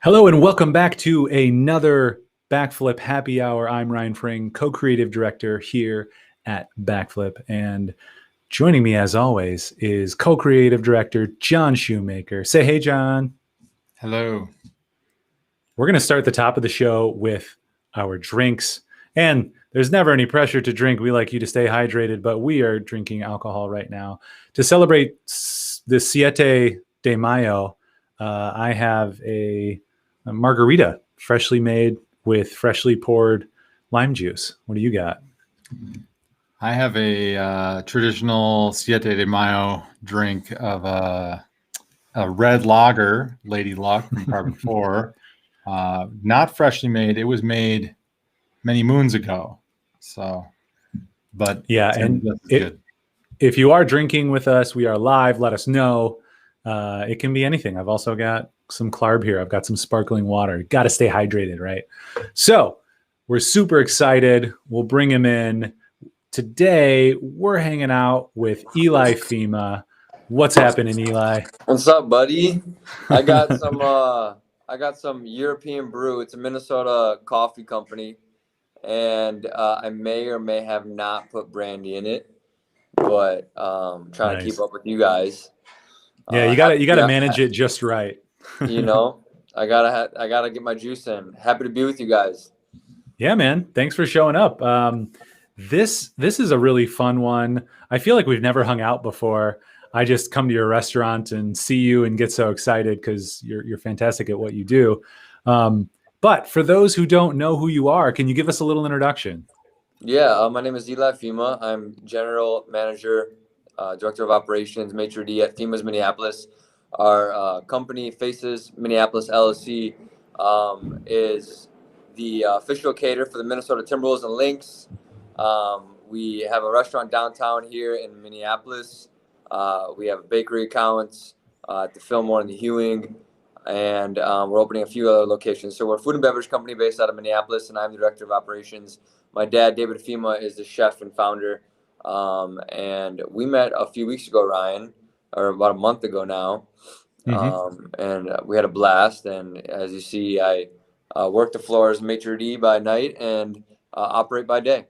Hello and welcome back to another Backflip Happy Hour. I'm Ryan Fring, co-creative director here at Backflip, and joining me as always is co-creative director John Shoemaker. Say hey, John. Hello. We're going to start the top of the show with our drinks, and there's never any pressure to drink. We like you to stay hydrated, but we are drinking alcohol right now to celebrate the Siete de Mayo. I have a margarita, freshly made with freshly poured lime juice. What do you got? I have a traditional Siete de Mayo drink of a red lager, Lady Luck from Carbon 4. Not freshly made. It was made many moons ago. So, but Yeah, and if you are drinking with us, we are live. Let us know. It can be anything. I've also got some Clarb here. I've got some sparkling water. Got to stay hydrated, right? So we're super excited. We'll bring him in. Today, we're hanging out with Eli Fhima. What's happening, Eli? What's up, buddy? I got some European brew. It's a Minnesota coffee company, and I may or may have not put brandy in it, but trying to keep up with you guys. Yeah, you gotta manage it just right. You know, I gotta get my juice in. Happy to be with you guys. Yeah, man. Thanks for showing up. This is a really fun one. I feel like we've never hung out before. I just come to your restaurant and see you and get so excited because you're fantastic at what you do. But for those who don't know who you are, can you give us a little introduction? Yeah, my name is Eli Fhima. I'm general manager, director of operations, Maître at Fima's Minneapolis. Our company, Faces Minneapolis LLC, is the official caterer for the Minnesota Timberwolves and Lynx. We have a restaurant downtown here in Minneapolis. We have bakery accounts at the Fillmore and the Hewing, and we're opening a few other locations. So we're a food and beverage company based out of Minneapolis, and I'm the director of operations. My dad, David Fhima, is the chef and founder. And we met a few weeks ago, Ryan, or about a month ago now. And we had a blast. And as you see, I work the floor as maitre d' by night and operate by day.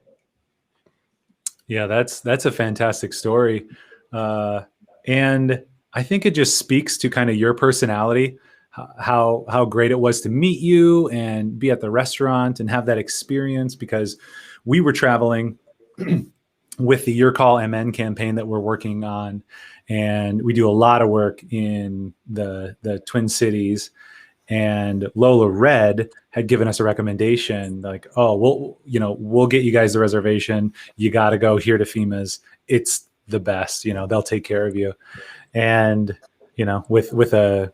Yeah, that's a fantastic story. And I think it just speaks to kind of your personality, how great it was to meet you and be at the restaurant and have that experience, because we were traveling with the Your Call MN campaign that we're working on, and we do a lot of work in the Twin Cities. And Lola Red had given us a recommendation, like, oh, we'll get you guys the reservation. You got to go here to Fima's. It's the best. They'll take care of you. And with a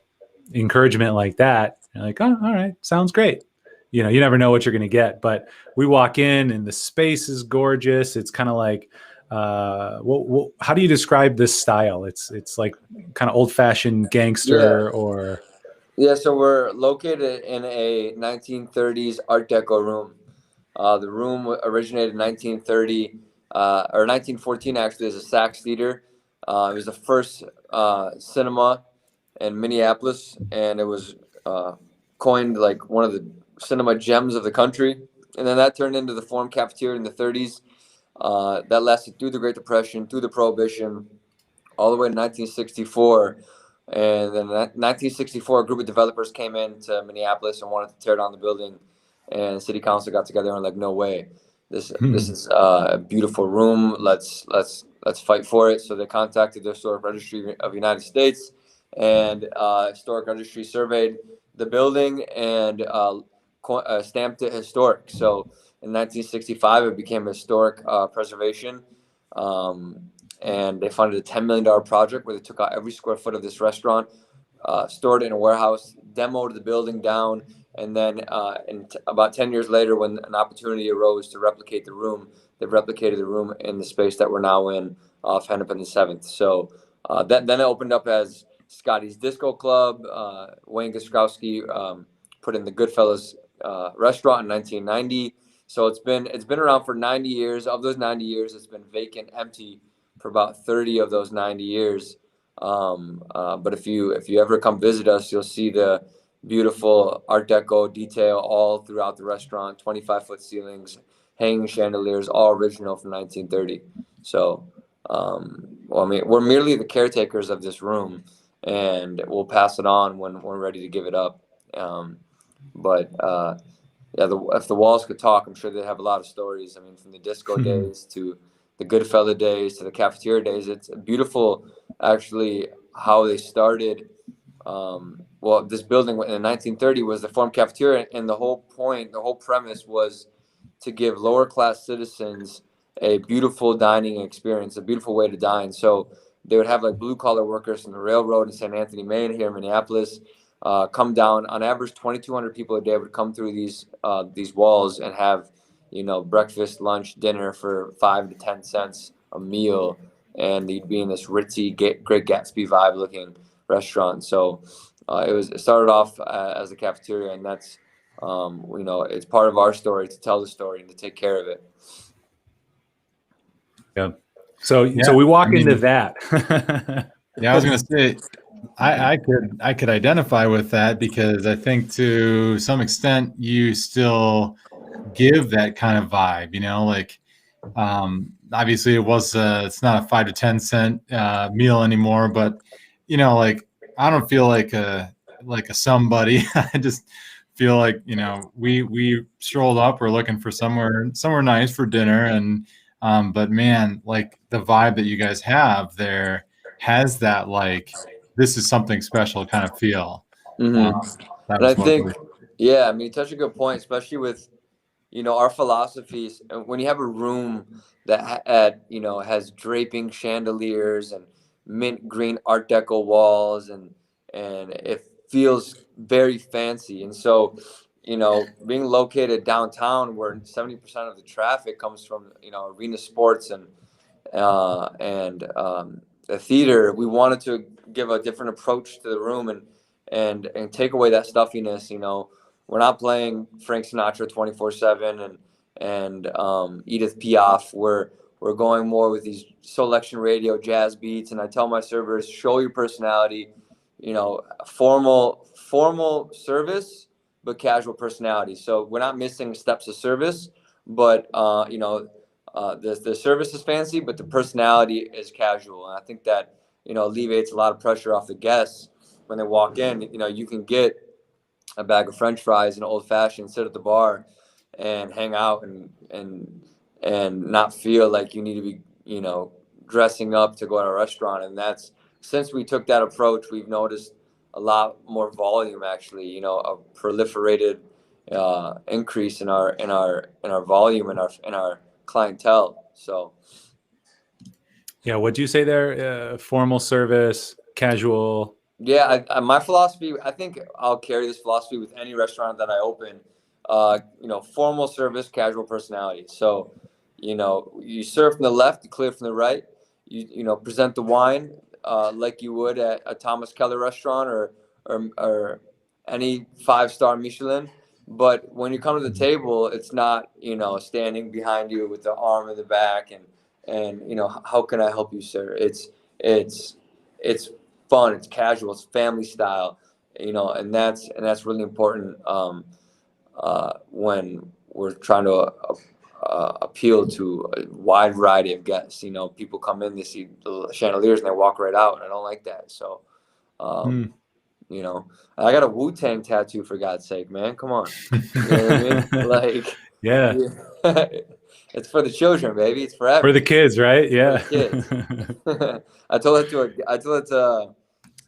encouragement like that, you're like, oh, all right, sounds great. You never know what you're going to get. But we walk in and the space is gorgeous. It's kind of like, how do you describe this style? It's like kind of old fashioned gangster or. Yeah, so we're located in a 1930s Art Deco room. The room originated in 1930 or 1914, actually, as a Saks Theater. It was the first cinema in Minneapolis, and it was coined like one of the cinema gems of the country. And then that turned into the Forum Cafeteria in the 30s. That lasted through the Great Depression, through the Prohibition, all the way to 1964. And then in 1964, a group of developers came into Minneapolis and wanted to tear down the building. And city council got together and like, no way, this is a beautiful room. Let's fight for it. So they contacted the Historic Registry of the United States, and Historic Registry surveyed the building and stamped it historic. So in 1965, it became historic preservation. And they funded a $10 million project where they took out every square foot of this restaurant, stored it in a warehouse, demoed the building down, and then about 10 years later, when an opportunity arose to replicate the room, they replicated the room in the space that we're now in off Hennepin and 7th. So then it opened up as Scotty's Disco Club. Wayne Gaskowski put in the Goodfellas restaurant in 1990. So it's been around for 90 years. Of those 90 years, it's been vacant, empty for about 30 of those 90 years. But if you ever come visit us, you'll see the beautiful Art Deco detail all throughout the restaurant, 25-foot ceilings, hanging chandeliers, all original from 1930. So, well, I mean, we're merely the caretakers of this room, and we'll pass it on when we're ready to give it up. But yeah, if the walls could talk, I'm sure they'd have a lot of stories. I mean, from the disco days to the Goodfella days to the cafeteria days. It's beautiful, actually, how they started. Well, this building in 1930 was the former cafeteria, and the whole point, the whole premise was to give lower class citizens a beautiful dining experience, a beautiful way to dine. So they would have like blue collar workers from the railroad in St. Anthony, Maine, here in Minneapolis, come down. On average, 2,200 people a day would come through these walls and have, breakfast, lunch, dinner for 5 to 10 cents a meal, and you'd be in this ritzy, Great Gatsby vibe looking restaurant. So it started off as a cafeteria, and that's it's part of our story to tell the story and to take care of it. Yeah. So we walk into that. Yeah, I was gonna say, I could identify with that, because I think to some extent you still give that kind of vibe, like obviously it's not a 5 to 10 cent meal anymore, but like, I don't feel like a somebody. I just feel like, we strolled up, we're looking for somewhere nice for dinner, and but man, like the vibe that you guys have there has that, like, this is something special kind of feel. Mm-hmm. And I think, yeah, I mean, you touch a good point, especially with, our philosophies. When you have a room that has draping chandeliers and mint green Art Deco walls, and it feels very fancy. And so, being located downtown where 70% of the traffic comes from, arena sports and the theater, we wanted to give a different approach to the room and take away that stuffiness. We're not playing Frank Sinatra 24/7 and Edith Piaf. We're going more with these selection radio jazz beats. And I tell my servers, show your personality. Formal service, but casual personality. So we're not missing steps of service, but the service is fancy, but the personality is casual. And I think that alleviates a lot of pressure off the guests when they walk in. You can get a bag of French fries and old fashioned, sit at the bar and hang out and not feel like you need to be, dressing up to go to a restaurant. And that's, since we took that approach, we've noticed a lot more volume, actually, a proliferated increase in our volume and our clientele. So yeah, what'd you say there? Formal service, casual. Yeah, my philosophy, I think I'll carry this philosophy with any restaurant that I open. Formal service, casual personality. So, you serve from the left, you clear from the right. You present the wine like you would at a Thomas Keller restaurant or any 5-star Michelin. But when you come to the table, it's not, standing behind you with the arm in the back and how can I help you, sir? It's fun, it's casual, it's family style, and that's really important when we're trying to appeal to a wide variety of guests. People come in, they see the chandeliers and they walk right out, and I don't like that. So I got a Wu-Tang tattoo, for God's sake, man. Come on. You know what I mean? Like, yeah. It's for the children, baby. It's forever. For the kids, right? Yeah. For the kids. I told it to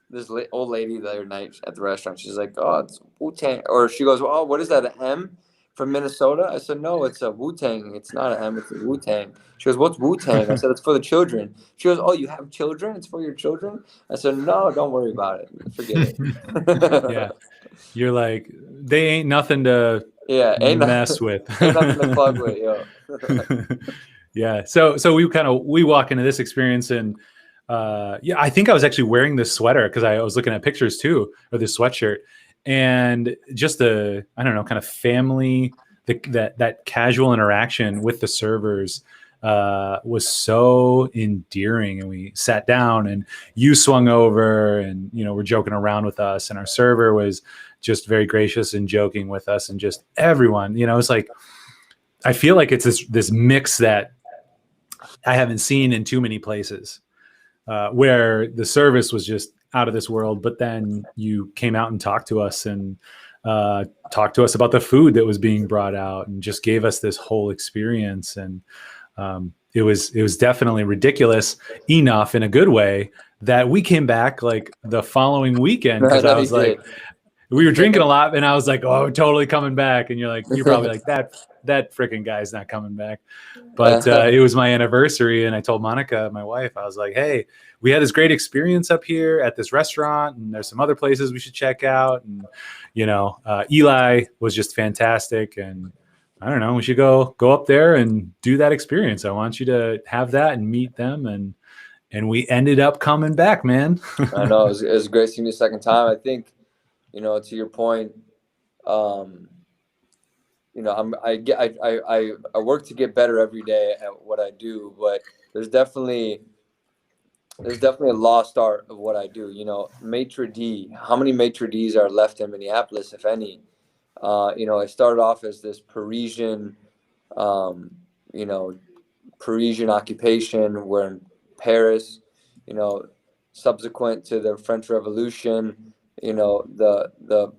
this old lady the other night at the restaurant. She's like, "Oh, it's Wu-Tang," or she goes, "Oh, what is that? An M from Minnesota?" I said, "No, it's a Wu-Tang. It's not an M. It's a Wu-Tang." She goes, "What's Wu-Tang?" I said, "It's for the children." She goes, "Oh, you have children? It's for your children?" I said, "No, don't worry about it. Forget it." Yeah, you're like, they ain't nothing to mess with. Ain't nothing to plug with, yo. Yeah. So we walk into this experience and I think I was actually wearing this sweater because I was looking at pictures too, or this sweatshirt, and just I don't know, kind of family, that casual interaction with the servers was so endearing. And we sat down and you swung over and, we're joking around with us, and our server was just very gracious and joking with us, and just everyone, it's like, I feel like it's this mix that I haven't seen in too many places, where the service was just out of this world, but then you came out and talked to us, and talked to us about the food that was being brought out, and just gave us this whole experience. And it was definitely ridiculous enough in a good way that we came back like the following weekend, because I was like, we were drinking a lot, and I was like, oh, totally coming back. And you're probably like, that freaking guy's not coming back. But it was my anniversary, and I told Monica, my wife, I was like, hey, we had this great experience up here at this restaurant, and there's some other places we should check out. And, Eli was just fantastic. And I don't know, we should go up there and do that experience. I want you to have that and meet them. And we ended up coming back, man. I know it was great seeing you a second time. I think, to your point, I work to get better every day at what I do, but there's definitely a lost art of what I do. Maître d', how many Maître d's are left in Minneapolis, if any? I started off as this Parisian occupation. We're in Paris, subsequent to the French Revolution, the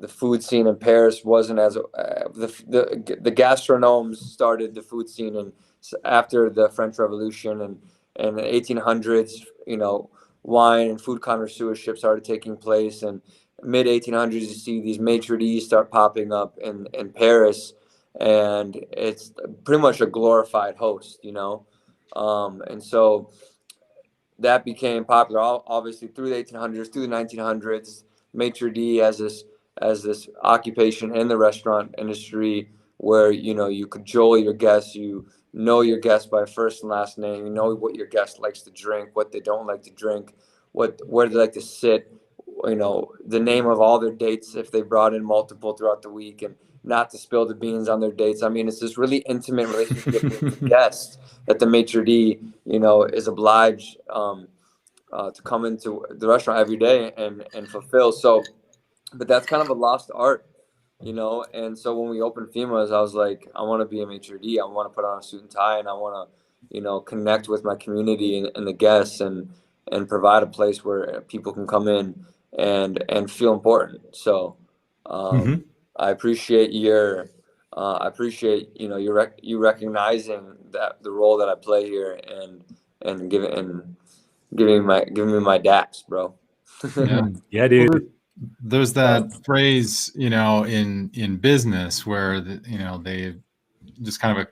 food scene in Paris wasn't as the gastronomes started the food scene, and after the French Revolution and the 1800s, wine and food connoisseurship started taking place, and mid 1800s you see these maitre d's start popping up in Paris, and it's pretty much a glorified host, and so that became popular, obviously through the 1800s, through the 1900s. Maitre d' as this occupation in the restaurant industry, where you cajole your guests, you know your guests by first and last name, you know what your guest likes to drink, what they don't like to drink, where they like to sit, the name of all their dates if they brought in multiple throughout the week, and not to spill the beans on their dates. I mean, it's this really intimate relationship with the guest that the maitre d', is obliged to come into the restaurant every day and fulfill. So, but that's kind of a lost art, and so when we opened Fima's, I was like, I want to be a maitre d'. I want to put on a suit and tie, and I want to, connect with my community and the guests, and provide a place where people can come in and feel important. So I appreciate you recognizing that the role that I play here, and giving me my daps, bro. Yeah, dude. Well, there's that phrase, in business where they just kind of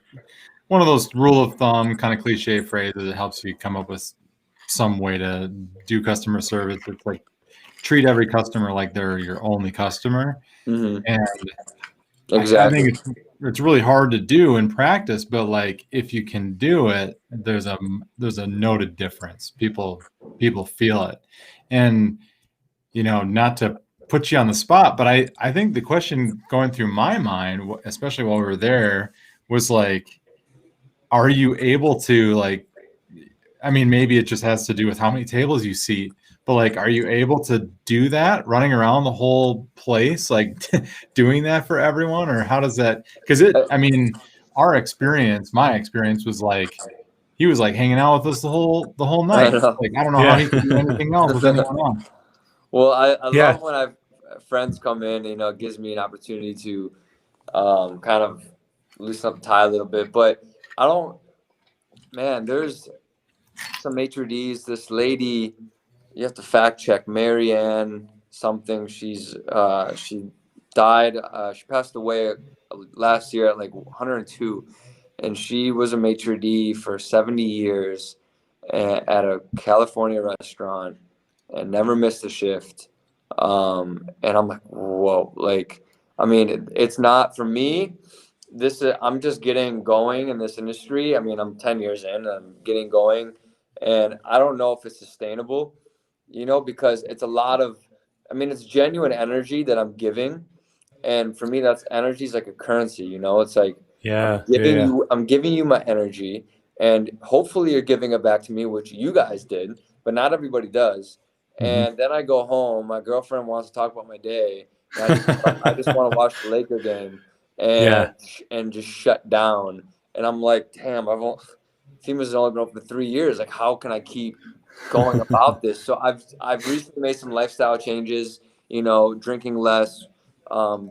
one of those rule of thumb kind of cliche phrases that helps you come up with some way to do customer service. It's like, treat every customer like they're your only customer. Mm-hmm. And exactly. I think it's really hard to do in practice, but like, if you can do it, there's a noted difference. People feel it. And not to put you on the spot, but I think the question going through my mind, especially while we were there, was like, are you able to, like, I mean, maybe it just has to do with how many tables you seat, but like, are you able to do that running around the whole place, like doing that for everyone? Or how does that, because my experience was like, he was like hanging out with us the whole night. Like, I don't know how he could do anything else with anyone else. Well, I love when I've friends come in, it gives me an opportunity to kind of loosen up the tie a little bit. But there's some maitre d's. This lady, you have to fact check, Marianne something. She died. She passed away last year at like 102, and she was a maitre d' for 70 years at a California restaurant, and never missed a shift. And I'm like, whoa, like, I mean, it's not for me. I'm just getting going in this industry. I mean, I'm 10 years in, I'm getting going, and I don't know if it's sustainable, because it's it's genuine energy that I'm giving. And for me, that's energy is like a currency, it's like, I'm giving you my energy, and hopefully you're giving it back to me, which you guys did, but not everybody does. And then I go home, my girlfriend wants to talk about my day, I just want to watch the Laker game Yeah. and just shut down. And I'm like, damn, FEMA's only been open for 3 years. Like, how can I keep going about this? So I've recently made some lifestyle changes. Drinking less,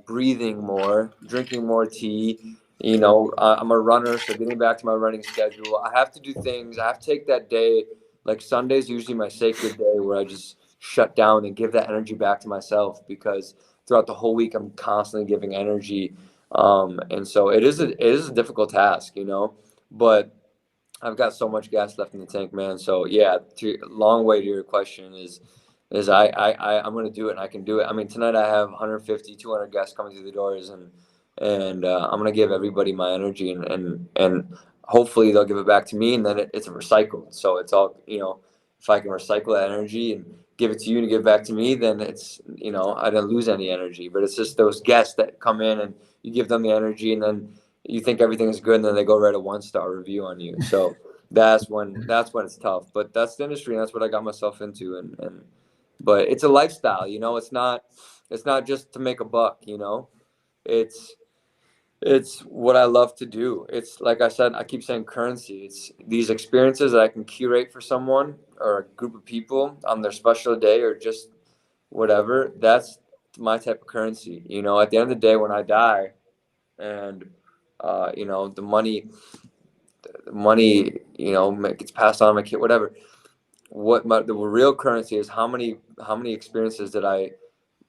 breathing more, drinking more tea. I'm a runner, so getting back to my running schedule. I have to do things. I have to take that day. Like Sunday's usually my sacred day where I just shut down and give that energy back to myself, because throughout the whole week I'm constantly giving energy. And so it is a difficult task, but I've got so much gas left in the tank, man. So yeah, long way to your question is I'm going to do it, and I can do it. I mean, tonight I have 150, 200 guests coming through the doors, and I'm going to give everybody my energy, and hopefully they'll give it back to me, and then it's recycled. So it's all, if I can recycle that energy and give it to you to give back to me, then it's, I didn't lose any energy. But it's just those guests that come in and you give them the energy, and then you think everything is good, and then they go write a 1-star review on you. So that's when it's tough. But that's the industry, and that's what I got myself into. But it's a lifestyle, it's not just to make a buck, it's what I love to do. It's like I said, I keep saying currency. It's these experiences that I can curate for someone or a group of people on their special day or just whatever. That's my type of currency. At the end of the day, when I die, and the money, gets passed on to my kid, whatever. The real currency is how many experiences did I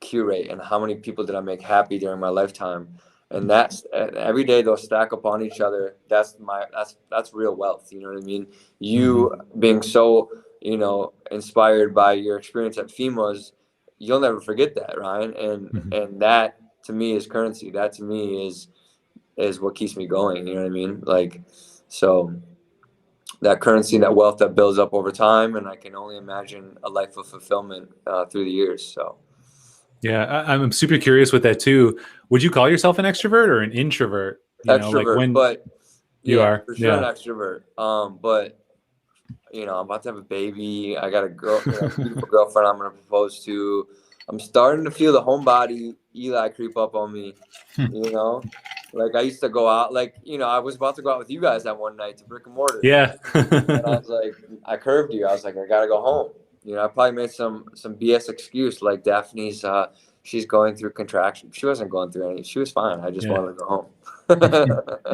curate, and how many people did I make happy during my lifetime. And that's every day they'll stack up on each other. That's real wealth. You know what I mean? You being so, inspired by your experience at FEMA's, you'll never forget that, Ryan. And that to me is currency. That to me is what keeps me going. You know what I mean? Like, so that currency, that wealth that builds up over time, and I can only imagine a life of fulfillment through the years. So. Yeah, I'm super curious with that too. Would you call yourself an extrovert or an introvert? Extrovert, but you are for sure an extrovert. But I'm about to have a baby. I got a beautiful girlfriend I'm gonna propose to. I'm starting to feel the homebody Eli creep up on me. Like I used to go out, I was about to go out with you guys that one night to Brick and Mortar. Yeah. And I was like, I curved you. I was like, I gotta go home. I probably made some BS excuse, like Daphne's. She's going through contraction. She wasn't going through any. She was fine. I just wanted to go home.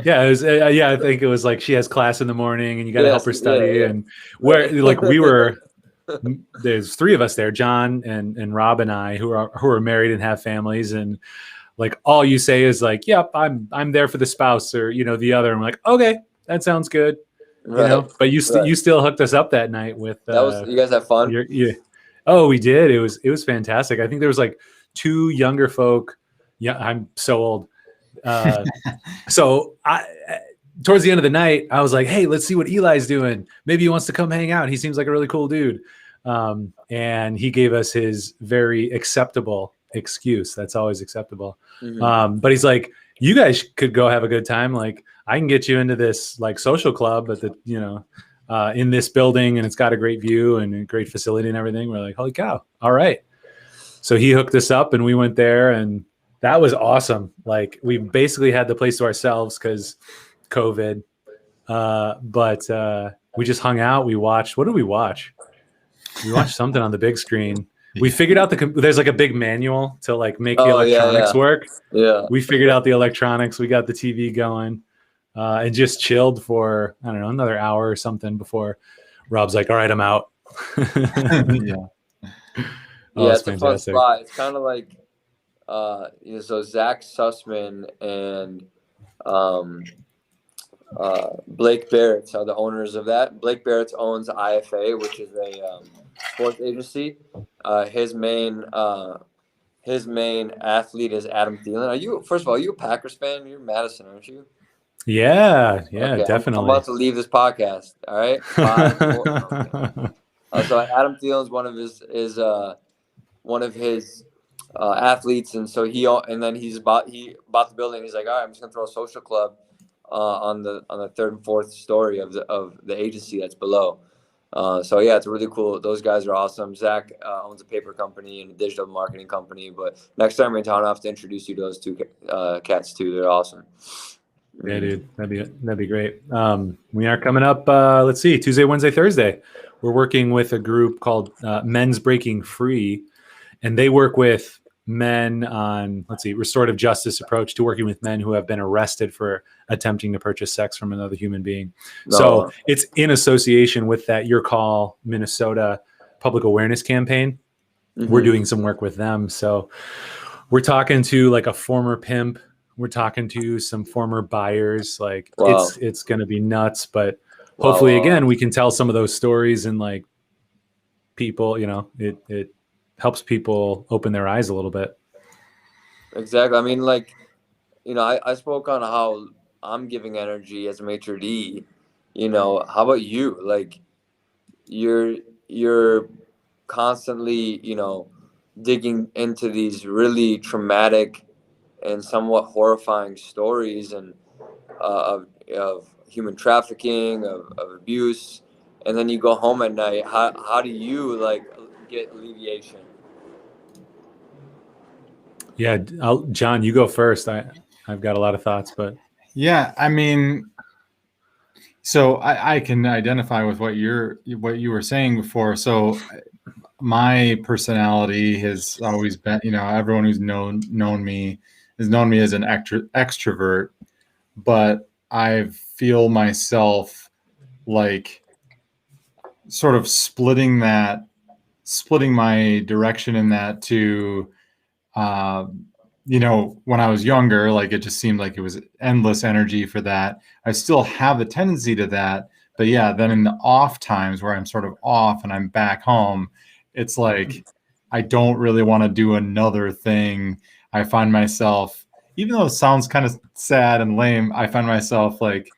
Yeah, it was. I think it was like she has class in the morning, and you got to help her study. Yeah. And where like we were, there's 3 of us there, John and Rob and I, who are married and have families, and like all you say is like, "Yep, I'm there for the spouse," or the other. And we're like, "Okay, that sounds good." Right. But you still hooked us up that night with. That was, you guys have fun. Oh, we did. It was fantastic. I think there was like 2 younger folk. Yeah, I'm so old. So towards the end of the night, I was like, "Hey, let's see what Eli's doing. Maybe he wants to come hang out. He seems like a really cool dude." And he gave us his very acceptable excuse. That's always acceptable. But he's like, "You guys could go have a good time. Like, I can get you into this like social club at the in this building, and it's got a great view and a great facility and everything." We're like, "Holy cow. All right." So he hooked us up, and we went there, and that was awesome. Like we basically had the place to ourselves because COVID, but we just hung out. We watched, what did we watch? We watched something on the big screen. We figured out there's like a big manual to like make the electronics work. Yeah. We figured out the electronics. We got the TV going. And just chilled for, I don't know, another hour or something before Rob's like, "All right, I'm out." Yeah. It's a fun spot. It's kind of like, so Zach Sussman and Blake Barrett are the owners of that. Blake Barrett owns IFA, which is a sports agency. His main athlete is Adam Thielen. First of all, are you a Packers fan? You're Madison, aren't you? Yeah, okay, definitely. I'm about to leave this podcast. All right. 5, 4, okay. So Adam Thielen's one of his athletes, and so he bought the building. He's like, "All right, I'm just gonna throw a social club on the 3rd and 4th story of the agency that's below." So yeah, it's really cool. Those guys are awesome. Zach owns a paper company and a digital marketing company. But next time we're in town, I have to introduce you to those two cats too. They're awesome. Yeah, dude, that'd be great. We are coming up. Let's see, Tuesday, Wednesday, Thursday. We're working with a group called Men's Breaking Free, and they work with men on, let's see, restorative justice approach to working with men who have been arrested for attempting to purchase sex from another human being. No. So it's in association with that Your Call Minnesota public awareness campaign. We're doing some work with them. So we're talking to like a former pimp. We're talking to some former buyers. Like Wow. it's going to be nuts, but hopefully again, we can tell some of those stories and like people, you know, it helps people open their eyes a little bit. Exactly. I mean, like, you know, I spoke on how I'm giving energy as a maitre d'. You know, how about you? Like, you're constantly, you know, digging into these really traumatic and somewhat horrifying stories and of human trafficking, of abuse, and then you go home at night. How do you like get alleviation? Yeah, John, you go first. I've got a lot of thoughts, but Yeah, I mean, so I can identify with what you were saying before. So my personality has always been, you know, everyone who's known me has known me as an extrovert, but I feel myself like sort of splitting my direction in that to, you know, when I was younger, like it just seemed like it was endless energy for that. I still have a tendency to that, but yeah, then in the off times where I'm sort of off and I'm back home, it's like I don't really want to do another thing. I find myself, even though it sounds kind of sad and lame, I find myself like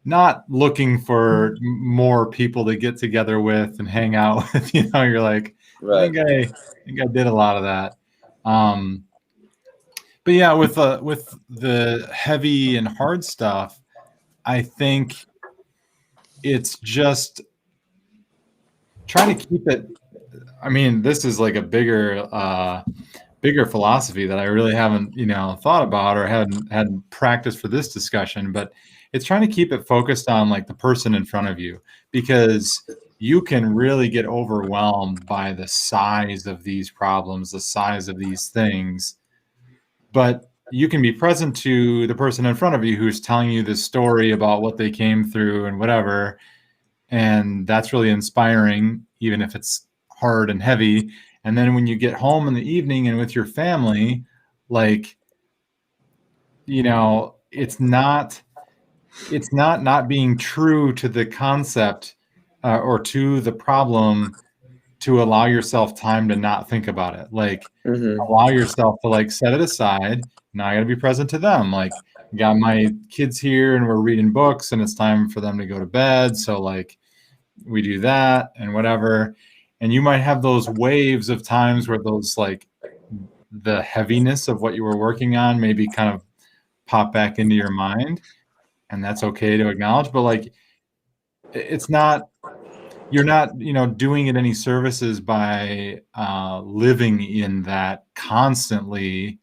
not looking for more people to get together with and hang out with. You know, you're like, Right. I think I did a lot of that. But yeah, with the heavy and hard stuff, I think it's just trying to keep it. I mean, this is like a bigger philosophy that I really haven't, you know, thought about or hadn't practiced for this discussion, but it's trying to keep it focused on like the person in front of you, because you can really get overwhelmed by the size of these problems, the size of these things, but you can be present to the person in front of you who's telling you this story about what they came through and whatever. And that's really inspiring, even if it's hard and heavy. And then when you get home in the evening and with your family, like, you know, it's not being true to the concept or to the problem, to allow yourself time to not think about it. Like, allow yourself to like set it aside. Now I got to be present to them. Like, got my kids here and we're reading books and it's time for them to go to bed. So like we do that and whatever. And you might have those waves of times where those like the heaviness of what you were working on maybe kind of pop back into your mind. And that's okay to acknowledge. But like, it's not, you're not, you know, doing it any services by living in that constantly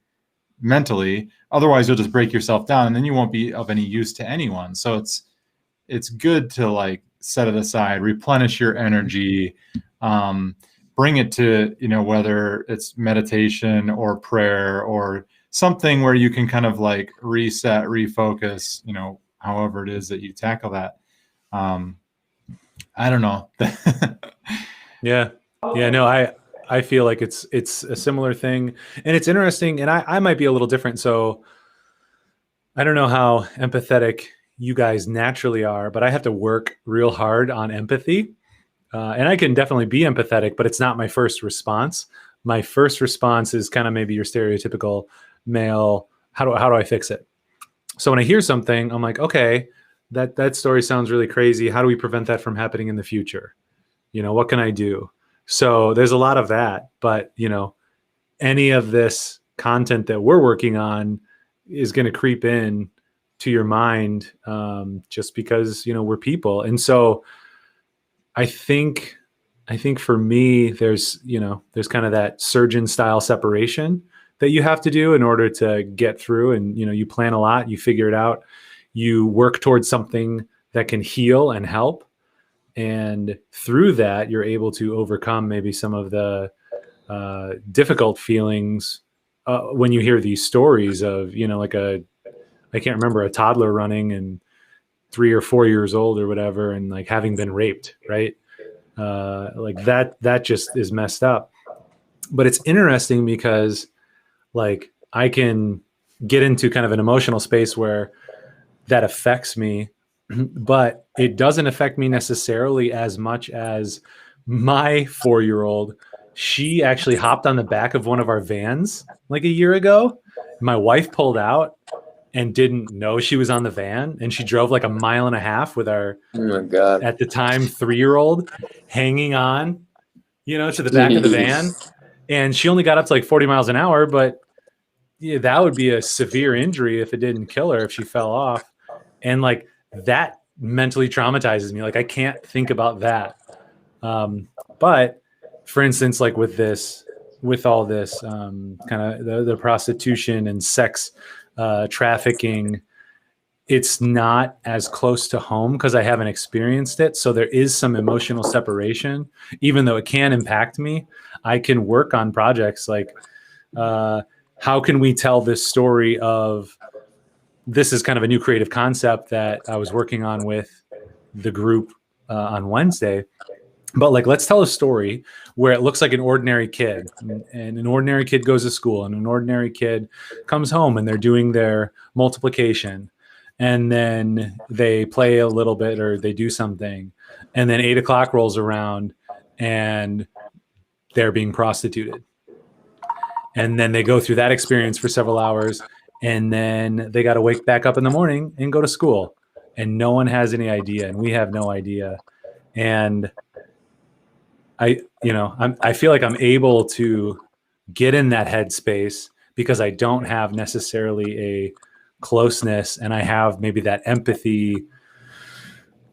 mentally. Otherwise you'll just break yourself down and then you won't be of any use to anyone. So it's good to like set it aside, replenish your energy, bring it to, you know, whether it's meditation or prayer or something where you can kind of like reset, refocus, you know, however it is that you tackle that. I don't know. yeah, no, I feel like it's a similar thing, and it's interesting, and I might be a little different. So I don't know how empathetic you guys naturally are, but I have to work real hard on empathy. And I can definitely be empathetic, but it's not my first response. My first response is kind of maybe your stereotypical male, how do I fix it? So when I hear something, I'm like, okay, that story sounds really crazy. How do we prevent that from happening in the future? You know, what can I do? So there's a lot of that, but you know, any of this content that we're working on is going to creep in to your mind, just because, you know, we're people. And so I think for me, there's kind of that surgeon style separation that you have to do in order to get through. And, you plan a lot, you figure it out, you work towards something that can heal and help. And through that, you're able to overcome maybe some of the difficult feelings when you hear these stories of, I can't remember, a toddler running and 3 or 4 years old or whatever, and like having been raped, right? Like that just is messed up. But it's interesting because like I can get into kind of an emotional space where that affects me, but it doesn't affect me necessarily as much as my 4-year-old. She actually hopped on the back of one of our vans like a year ago. My wife pulled out and didn't know she was on the van, and she drove like 1.5 miles with our, Oh my God. at the time, 3-year-old hanging on, to the back of the van. And she only got up to like 40 miles an hour, but yeah, that would be a severe injury if it didn't kill her, if she fell off. And like that mentally traumatizes me. Like I can't think about that. But for instance, like with all this kind of the prostitution and sex trafficking, it's not as close to home because I haven't experienced it. So there is some emotional separation, even though it can impact me. I can work on projects like, how can we tell this story of, this is kind of a new creative concept that I was working on with the group on Wednesday. But like, let's tell a story where it looks like an ordinary kid, and an ordinary kid goes to school, and an ordinary kid comes home and they're doing their multiplication, and then they play a little bit or they do something, and then 8 o'clock rolls around and they're being prostituted. And then they go through that experience for several hours, and then they got to wake back up in the morning and go to school, and no one has any idea, and we have no idea. And I feel like I'm able to get in that headspace because I don't have necessarily a closeness, and I have maybe that empathy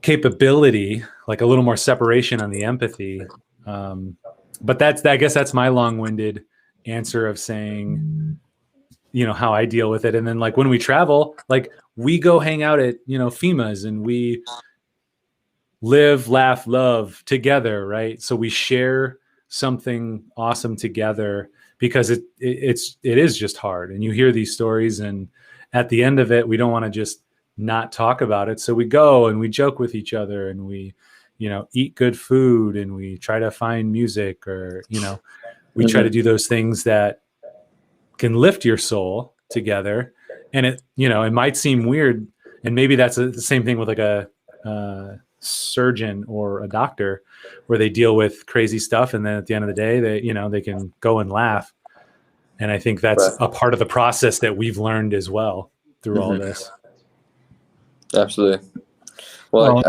capability, like a little more separation on the empathy. But I guess that's my long-winded answer of saying, how I deal with it. And then like when we travel, like we go hang out at, Phima's, and we live, laugh, love together, right? So we share something awesome together because it is just hard. And you hear these stories, and at the end of it, we don't want to just not talk about it. So we go and we joke with each other, and we, eat good food, and we try to find music, or, we try to do those things that can lift your soul together. And it might seem weird, and maybe that's the same thing with like a surgeon or a doctor, where they deal with crazy stuff, and then at the end of the day, they can go and laugh. And I think that's a part of the process that we've learned as well through all this. Absolutely. Well,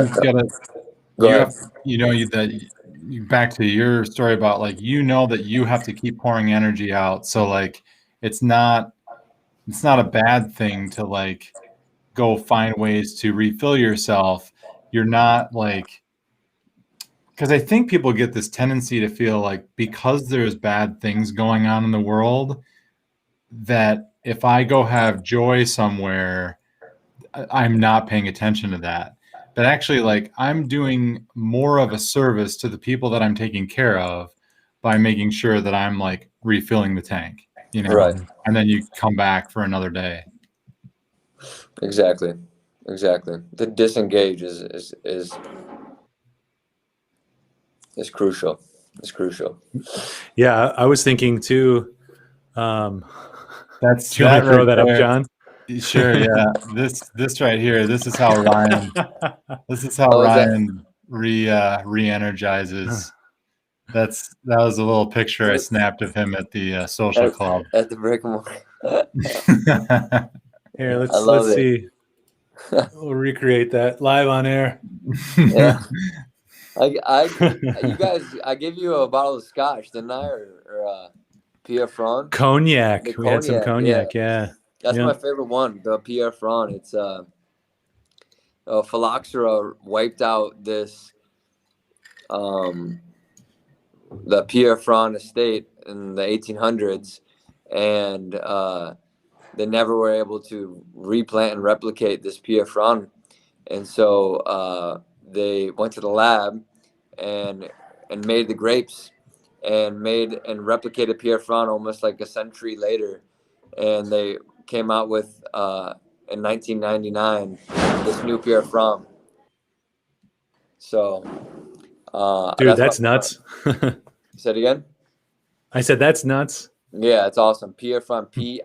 back to your story about like, that you have to keep pouring energy out. So like, it's not a bad thing to like go find ways to refill yourself. You're not like, because I think people get this tendency to feel like because there's bad things going on in the world, that if I go have joy somewhere, I'm not paying attention to that. But actually, like, I'm doing more of a service to the people that I'm taking care of by making sure that I'm like refilling the tank, Right. And then you come back for another day. Exactly. The disengage is crucial. It's crucial. Yeah, I was thinking too. That's, do you want to throw that up, John? Sure. Yeah. This right here. This is how Ryan. Ryan re-energizes. That was a little picture I snapped of him at the social club. At the brick and mortar. Here, let's see. We'll recreate that live on air. Yeah. You guys, I gave you a bottle of scotch, didn't I? Or Pierre Franc? Cognac. We had some cognac, yeah. That's my favorite one, the Pierre Franc. It's phylloxera wiped out this the Pierre Franc estate in the 1800s, and they never were able to replant and replicate this Pierre Franc. And so they went to the lab and made the grapes and replicated Pierre Franc almost like a century later. And they came out with in 1999 this new Pierre Franc. So, dude, that's nuts. Say it again. I said that's nuts. Yeah, it's awesome. Pierre Franc, Pierrefrand,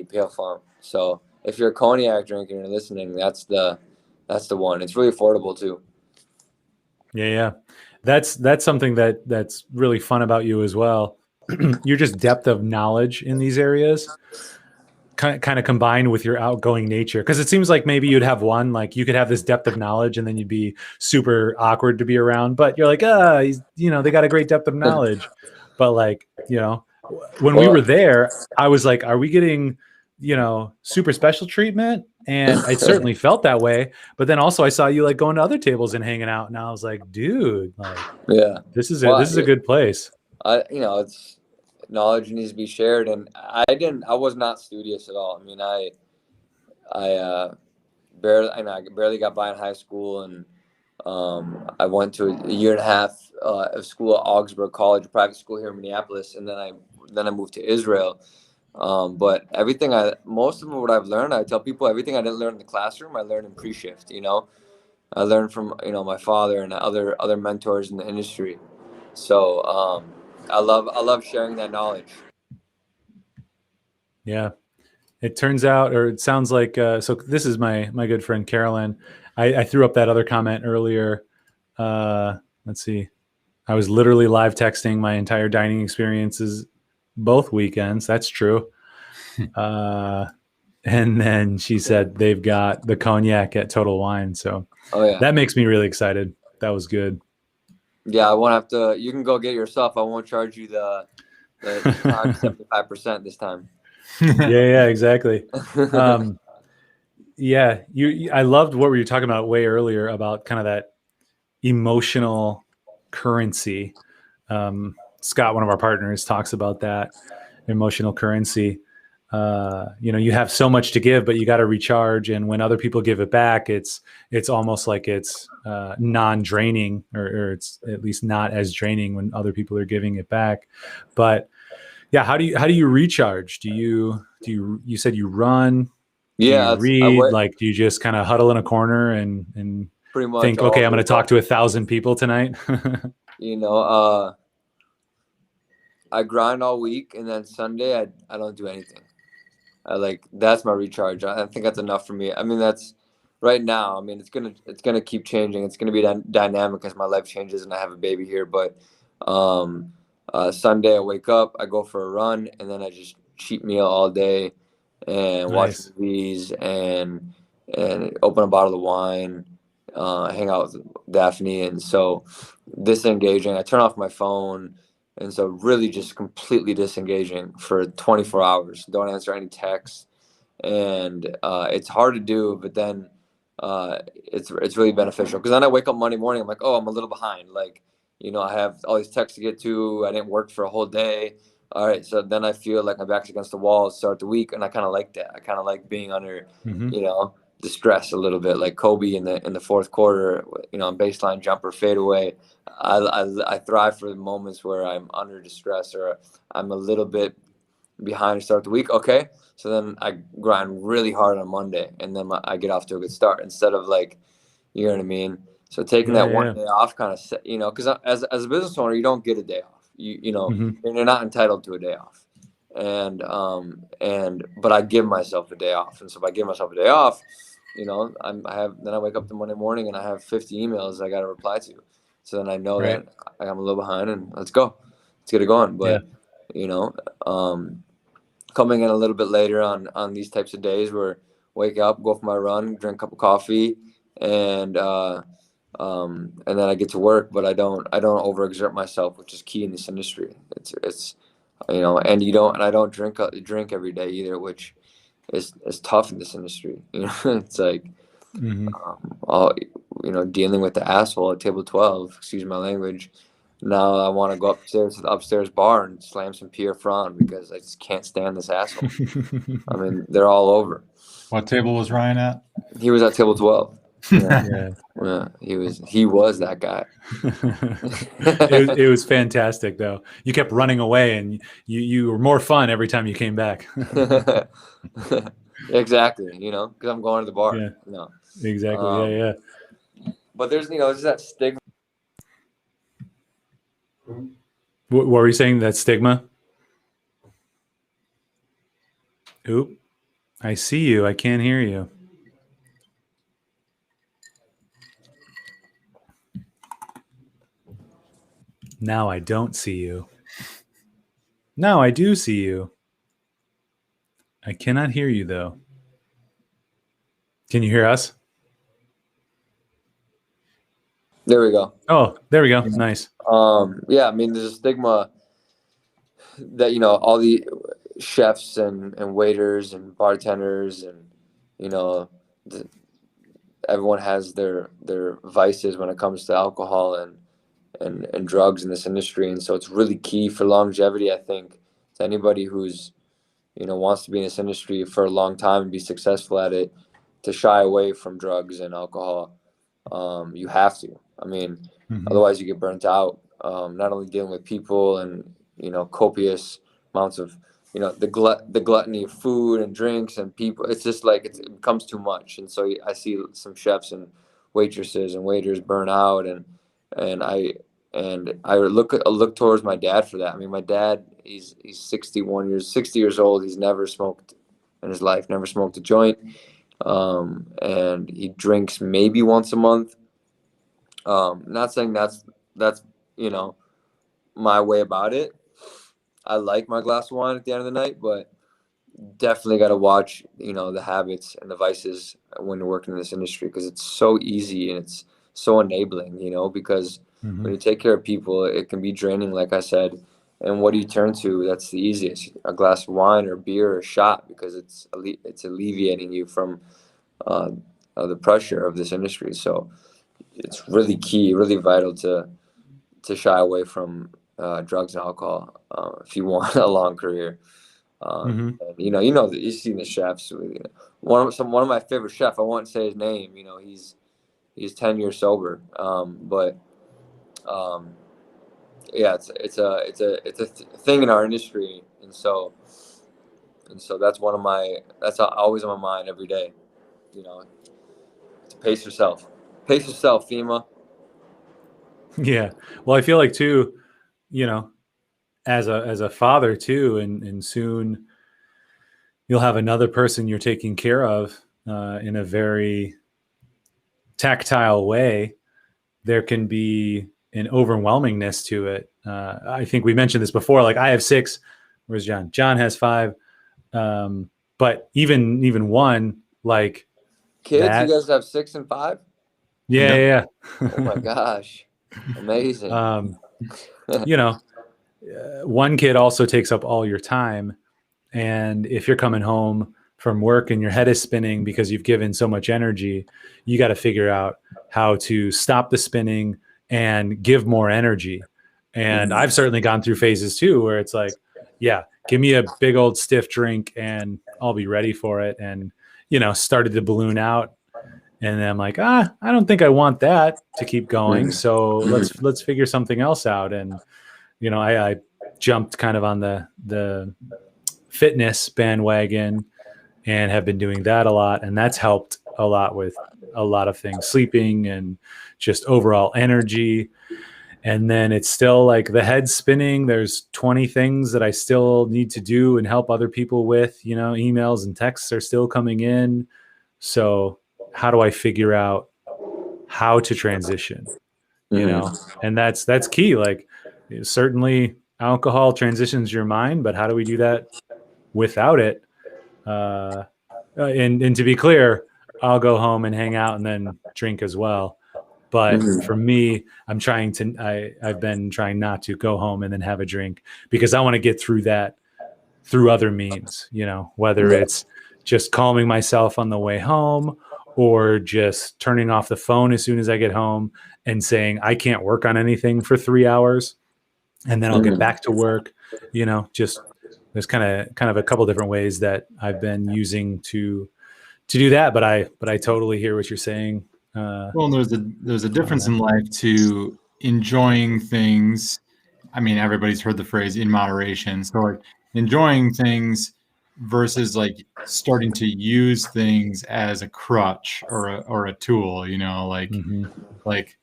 Pierre Franc. So if you're a cognac drinker and you're listening, that's the one. It's really affordable too. Yeah. That's something that's really fun about you as well. Your just depth of knowledge in these areas kind of combined with your outgoing nature. Because it seems like maybe you'd have one, like you could have this depth of knowledge and then you'd be super awkward to be around. But you're like, they got a great depth of knowledge. But like, when we were there, I was like, are we getting, super special treatment? And I certainly felt that way. But then also I saw you like going to other tables and hanging out. And I was like, dude, like, yeah, this is a good place. It's knowledge needs to be shared. And I was not studious at all. I mean, I barely got by in high school, and I went to a year and a half of school at Augsburg College, a private school here in Minneapolis, and then I moved to Israel. But most of what I've learned, I tell people everything I didn't learn in the classroom, I learned in pre-shift. I learned from my father and other mentors in the industry. So I love sharing that knowledge. Yeah. It turns out, or it sounds like, so this is my good friend, Carolyn. I threw up that other comment earlier. Let's see. I was literally live texting my entire dining experiences both weekends. That's true. And then she said they've got the cognac at Total Wine. So that makes me really excited. That was good. Yeah, I won't have to. You can go get it yourself. I won't charge you the 75% this time. Yeah, exactly. I loved what were you talking about way earlier about kind of that emotional currency. Scott, one of our partners, talks about that emotional currency. You have so much to give, but you got to recharge. And when other people give it back, it's almost like it's non-draining, or it's at least not as draining when other people are giving it back. But yeah, how do you recharge? Do you said you run? Yeah, do you read? Do you just kind of huddle in a corner and pretty much think, okay, I'm going to talk to 1,000 people tonight? I grind all week, and then Sunday I don't do anything. That's my recharge. I think that's enough for me. I mean, that's right now. I mean, it's gonna keep changing. It's gonna be dynamic as my life changes and I have a baby here. But Sunday I wake up, I go for a run, and then I just cheat meal all day and watch movies and open a bottle of wine, hang out with Daphne, and so disengaging. I turn off my phone. And so really just completely disengaging for 24 hours. Don't answer any texts. And it's hard to do, but then it's really beneficial. Because then I wake up Monday morning, I'm like, oh, I'm a little behind. I have all these texts to get to. I didn't work for a whole day. All right, so then I feel like my back's against the wall to start the week. And I kind of like that. I kind of like being under, distress a little bit, like Kobe in the fourth quarter, baseline jumper, fadeaway. I thrive for the moments where I'm under distress or I'm a little bit behind to start the week. Okay, so then I grind really hard on Monday, and then I get off to a good start instead of you know what I mean. So taking that one day off, kind of, because as a business owner, you don't get a day off. And you're not entitled to a day off. But I give myself a day off, and so if I give myself a day off, I wake up the Monday morning and I have 50 emails I got to reply to. So then I know that I'm a little behind, and let's go. Let's get it going. But, coming in a little bit later on these types of days where wake up, go for my run, drink a cup of coffee, and then I get to work, but I don't overexert myself, which is key in this industry. It's and I don't drink every day either, which is tough in this industry. It's like dealing with the asshole at table 12, excuse my language. Now I want to go upstairs to the upstairs bar and slam some Pierre Franc because I just can't stand this asshole. I mean, they're all over. What table was Ryan at? He was at table 12. Yeah. Yeah, he was that guy. It was fantastic though. You kept running away and you were more fun every time you came back. Exactly, because I'm going to the bar. Yeah. Exactly. Yeah. But there's that stigma. What were you saying? That stigma? Oop. I see you. I can't hear you. Now I don't see you. Now I do see you. I cannot hear you though. Can you hear us? There we go. Oh, there we go. Nice. Yeah, I mean, there's a stigma that all the chefs and waiters and bartenders and everyone has their vices when it comes to alcohol and drugs in this industry, and so it's really key for longevity, I think, to anybody who's wants to be in this industry for a long time and be successful at it, to shy away from drugs and alcohol. You have to. I mean, otherwise you get burnt out. Not only dealing with people and copious amounts of the gluttony of food and drinks and people. It's just like it becomes too much, and so I see some chefs and waitresses and waiters burn out, and I look towards my dad for that. I mean, my dad, he's 60 years old. He's never smoked in his life, never smoked a joint, and he drinks maybe once a month. Not saying that's my way about it. I like my glass of wine at the end of the night, but definitely got to watch the habits and the vices when you're working in this industry, because it's so easy and it's so enabling, because when you take care of people, it can be draining, like I said. And what do you turn to? That's the easiest: a glass of wine or beer or a shot, because it's alleviating you from the pressure of this industry. So it's really key, really vital to shy away from drugs and alcohol if you want a long career. And, you've seen the chefs. One of my favorite chefs, I won't say his name. He's 10 years sober, but yeah, it's a thing in our industry, and so that's always on my mind every day. To pace yourself, Fhima. Yeah. Well, I feel like too, as a father too, and soon you'll have another person you're taking care of in a very tactile way. There can be an overwhelmingness to it. I think we mentioned this before. Like, I have 6. Where's John? John has 5. But even one, like, kids, you guys have 6 and 5. Yeah. Oh my gosh, amazing. One kid also takes up all your time, and if you're coming home from work and your head is spinning because you've given so much energy, you got to figure out how to stop the spinning and give more energy. And I've certainly gone through phases too, where it's like, yeah, give me a big old stiff drink and I'll be ready for it. And, started to balloon out. And then I'm like, I don't think I want that to keep going. So let's figure something else out. And, I jumped kind of on the fitness bandwagon and have been doing that a lot. And that's helped a lot with a lot of things, sleeping and just overall energy. And then it's still like the head spinning. There's 20 things that I still need to do and help other people with, emails and texts are still coming in. So how do I figure out how to transition, and that's key. Like, certainly alcohol transitions your mind, but how do we do that without it? And to be clear, I'll go home and hang out and then drink as well. But for me, I've been trying not to go home and then have a drink, because I want to get through that through other means, whether it's just calming myself on the way home, or just turning off the phone as soon as I get home and saying, I can't work on anything for 3 hours and then I'll get back to work. Just there's kind of a couple different ways that I've been using to do that. But I totally hear what you're saying. Well, there's a difference in life to enjoying things. I mean, everybody's heard the phrase in moderation. So like enjoying things versus like starting to use things as a crutch or a tool, like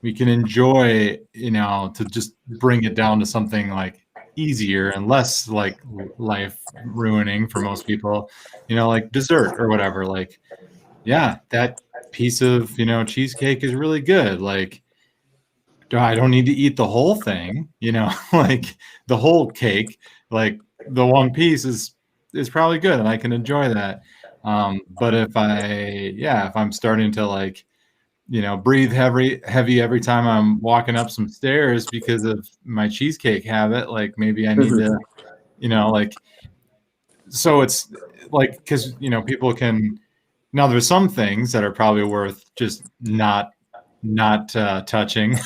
we can enjoy, to just bring it down to something like easier and less like life ruining for most people, like dessert or whatever. Like, yeah, that piece of, cheesecake is really good. Like, I don't need to eat the whole thing, like the whole cake, like the one piece is probably good and I can enjoy that. But if I'm starting to like, breathe heavy every time I'm walking up some stairs because of my cheesecake habit, like maybe I need to, like, so it's like, because, people can, now there's some things that are probably worth just not touching.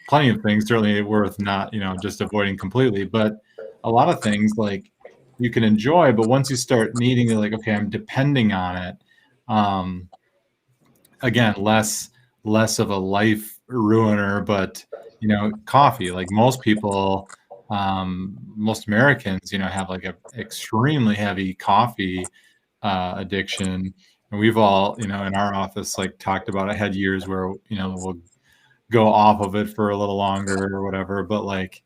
Plenty of things certainly worth not, just avoiding completely, but a lot of things like you can enjoy, but once you start needing to like, okay, I'm depending on it. Again, less of a life ruiner, but coffee, like most people, most Americans, have like a extremely heavy coffee addiction. And we've all, in our office, like talked about, I had years where, we'll go off of it for a little longer or whatever, but like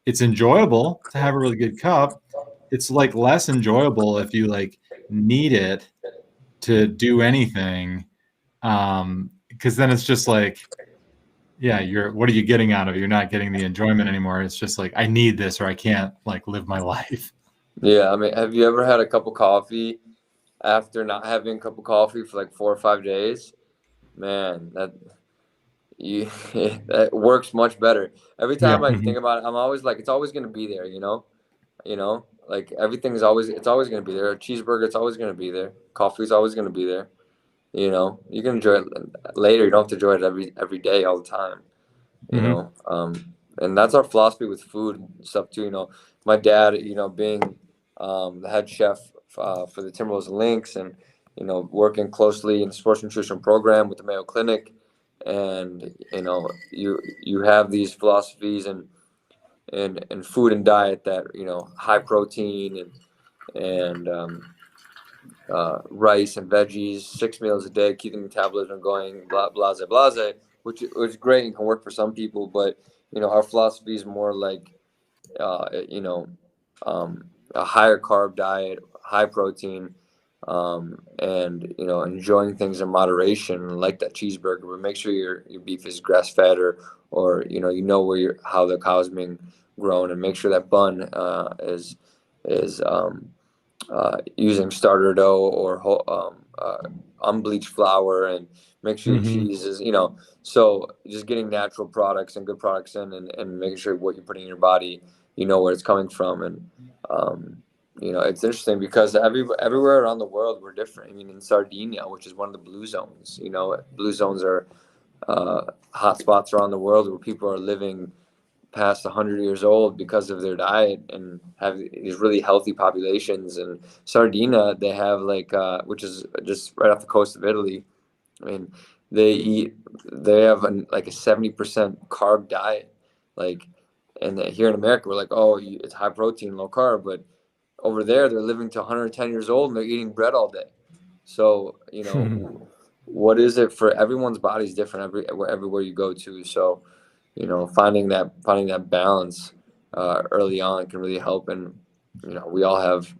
it's enjoyable to have a really good cup. It's like less enjoyable if you like need it to do anything. Because then it's just like, yeah, what are you getting out of it? You're not getting the enjoyment anymore. It's just like, I need this or I can't like live my life. Yeah, I mean, have you ever had a cup of coffee after not having a cup of coffee for like 4 or 5 days? Man, that works much better. Every time Yeah. I think about it, I'm always like, it's always going to be there, like everything's it's always going to be there. A cheeseburger, it's always going to be there. Coffee's always going to be there. You can enjoy it later. You don't have to enjoy it every day all the time. And that's our philosophy with food and stuff too. My dad, being the head chef for the Timberwolves and Lynx, and working closely in the sports nutrition program with the Mayo Clinic, and you have these philosophies and food and diet that high protein and rice and veggies, 6 meals a day, keeping the metabolism going, blah blah blah, which is great and can work for some people, but our philosophy is more like a higher carb diet, high protein, and enjoying things in moderation, like that cheeseburger, but make sure your beef is grass fed or where how the cow's being grown, and make sure that bun is using starter dough or unbleached flour, and make sure your cheese is, so just getting natural products and good products in, and making sure what you're putting in your body, where it's coming from. And, it's interesting because everywhere around the world, we're different. I mean, in Sardinia, which is one of the blue zones, blue zones are hot spots around the world where people are living past 100 years old because of their diet and have these really healthy populations. And Sardinia, they have which is just right off the coast of Italy. I mean, they have like a 70% carb diet. And here in America, we're like, oh, it's high protein, low carb. But over there, they're living to 110 years old and they're eating bread all day. So, what is it for everyone's body's different everywhere you go to. So, finding that balance early on can really help. And we all have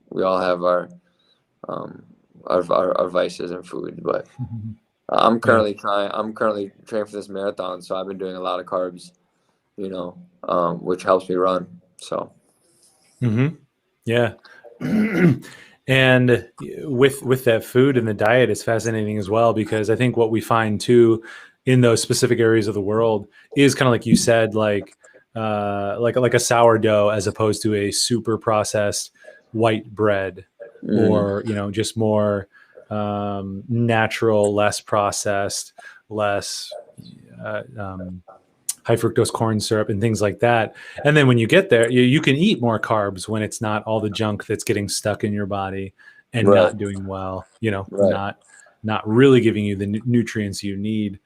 our vices in food. But I'm currently training for this marathon, so I've been doing a lot of carbs, which helps me run. So yeah. And with that food and the diet is fascinating as well, because I think what we find too in those specific areas of the world is kind of like you said, like a sourdough as opposed to a super processed white bread, or just more natural, less processed, less high fructose corn syrup and things like that. And then when you get there, you can eat more carbs when it's not all the junk that's getting stuck in your body and Right. not doing well, Right. not really giving you the nutrients you need.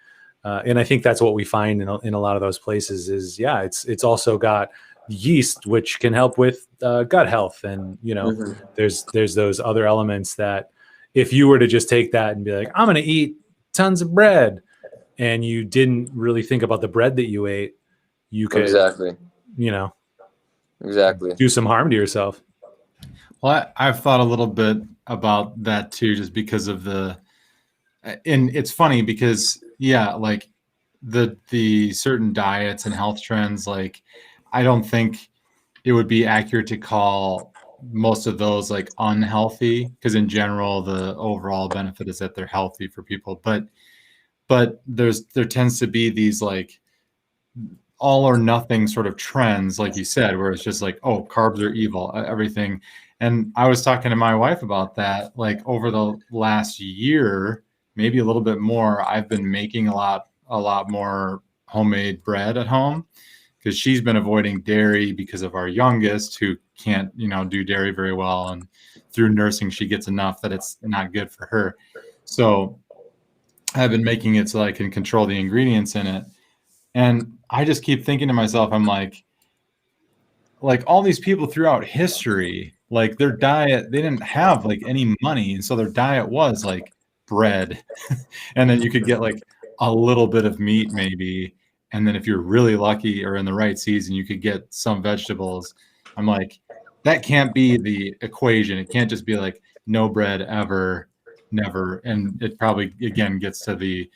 And I think that's what we find in a lot of those places is, it's also got yeast, which can help with gut health. And, Mhm. there's those other elements that if you were to just take that and be like, I'm going to eat tons of bread, and you didn't really think about the bread that you ate, you could, Exactly. Exactly. do some harm to yourself. Well, I've thought a little bit about that too, just because of and it's funny because like the certain diets and health trends, like I don't think it would be accurate to call most of those like unhealthy, because in general the overall benefit is that they're healthy for people. But there tends to be these like all or nothing sort of trends, like you said, where it's just like, oh, carbs are evil, everything. And I was talking to my wife about that, like over the last year, maybe a little bit more, I've been making a lot more homemade bread at home, because she's been avoiding dairy because of our youngest, who can't, do dairy very well. And through nursing, she gets enough that it's not good for her. So I've been making it so I can control the ingredients in it. And I just keep thinking to myself, I'm like all these people throughout history, like their diet, they didn't have like any money. And so their diet was like bread. And then you could get like a little bit of meat maybe. And then if you're really lucky or in the right season, you could get some vegetables. I'm like, that can't be the equation. It can't just be like no bread ever, never. And it probably, again, gets to the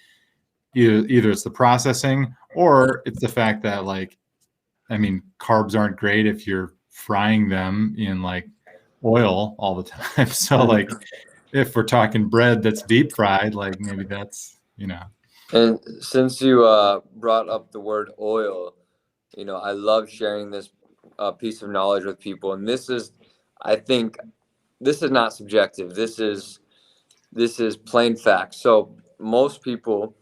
either it's the processing, or it's the fact that carbs aren't great if you're frying them in like oil all the time. So like if we're talking bread that's deep fried, like maybe that's. And since you brought up the word oil, I love sharing this piece of knowledge with people. And I think this is not subjective. This is plain fact. So most people,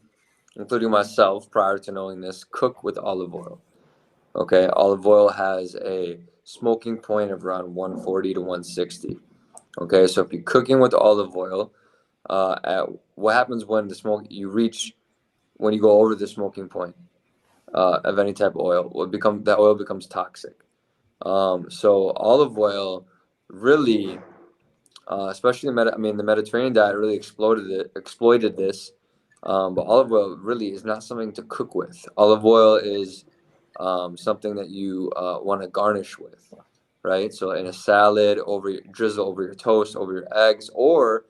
including myself, prior to knowing this, cook with olive oil. Okay, olive oil has a smoking point of around 140 to 160. Okay, so if you're cooking with olive oil, what happens when when you go over the smoking point of any type of oil? That oil becomes toxic. So olive oil really, especially the Mediterranean diet really exploited this. But olive oil really is not something to cook with. Olive oil is something that you want to garnish with, right? So in a salad, drizzle over your toast, over your eggs, or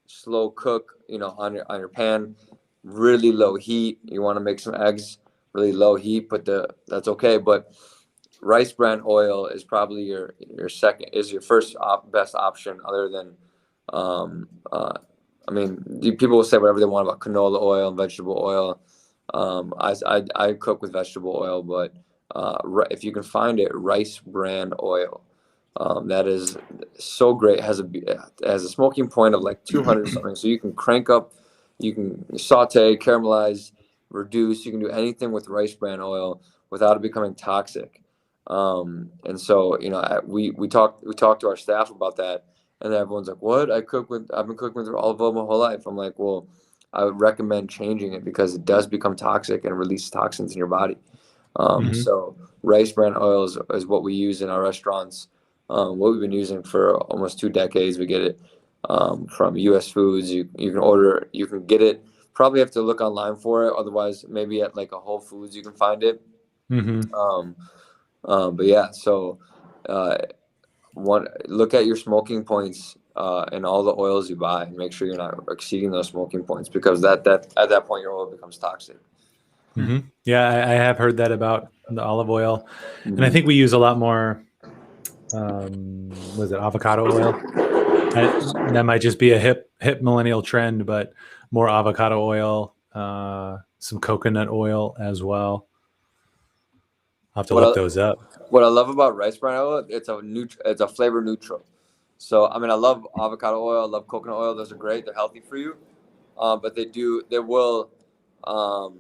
slow cook, on your pan, really low heat. You want to make some eggs, really low heat, but that's okay. But rice bran oil is probably your first best option, other than people will say whatever they want about canola oil and vegetable oil. I cook with vegetable oil, but if you can find it, rice bran oil, that is so great. It has a smoking point of like 200 something, so you can crank up, you can saute, caramelize, reduce. You can do anything with rice bran oil without it becoming toxic. And so we talked to our staff about that, and everyone's like, "What? I've been cooking with olive oil my whole life." I'm like, "Well, I would recommend changing it because it does become toxic and release toxins in your body." So rice bran oil is what we use in our restaurants. What we've been using for almost 2 decades. We get it from U.S. Foods. You can get it. Probably have to look online for it. Otherwise, maybe at like a Whole Foods you can find it. But yeah, so look at your smoking points and all the oils you buy, and make sure you're not exceeding those smoking points, because at that point your oil becomes toxic. Yeah, I have heard that about the olive oil, and I think we use a lot more. Was it avocado oil? That might just be a hip millennial trend, but more avocado oil, some coconut oil as well. I'll have to look those up. What I love about rice bran oil, it's a flavor neutral. So, I mean, I love avocado oil. I love coconut oil. Those are great. They're healthy for you. But they will um,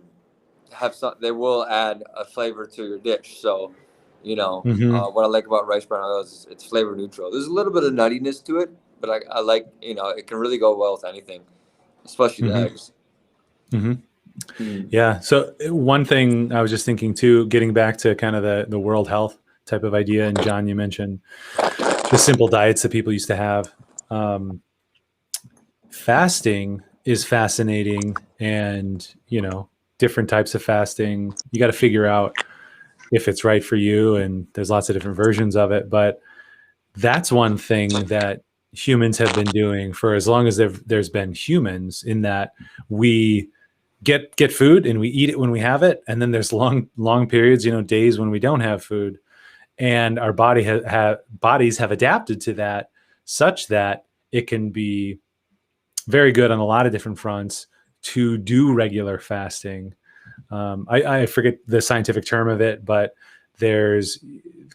they will add a flavor to your dish. So, what I like about rice bran oil is it's flavor neutral. There's a little bit of nuttiness to it, but I like, it can really go well with anything, especially the eggs. Yeah. So one thing I was just thinking too, getting back to kind of the World Health type of idea, and John, you mentioned the simple diets that people used to have. Fasting is fascinating, and different types of fasting. You got to figure out if it's right for you, and there's lots of different versions of it. But that's one thing that humans have been doing for as long as there's been humans, in that we get food and we eat it when we have it, and then there's long periods, days when we don't have food, and our bodies have adapted to that, such that it can be very good on a lot of different fronts to do regular fasting. I forget the scientific term of it, but there's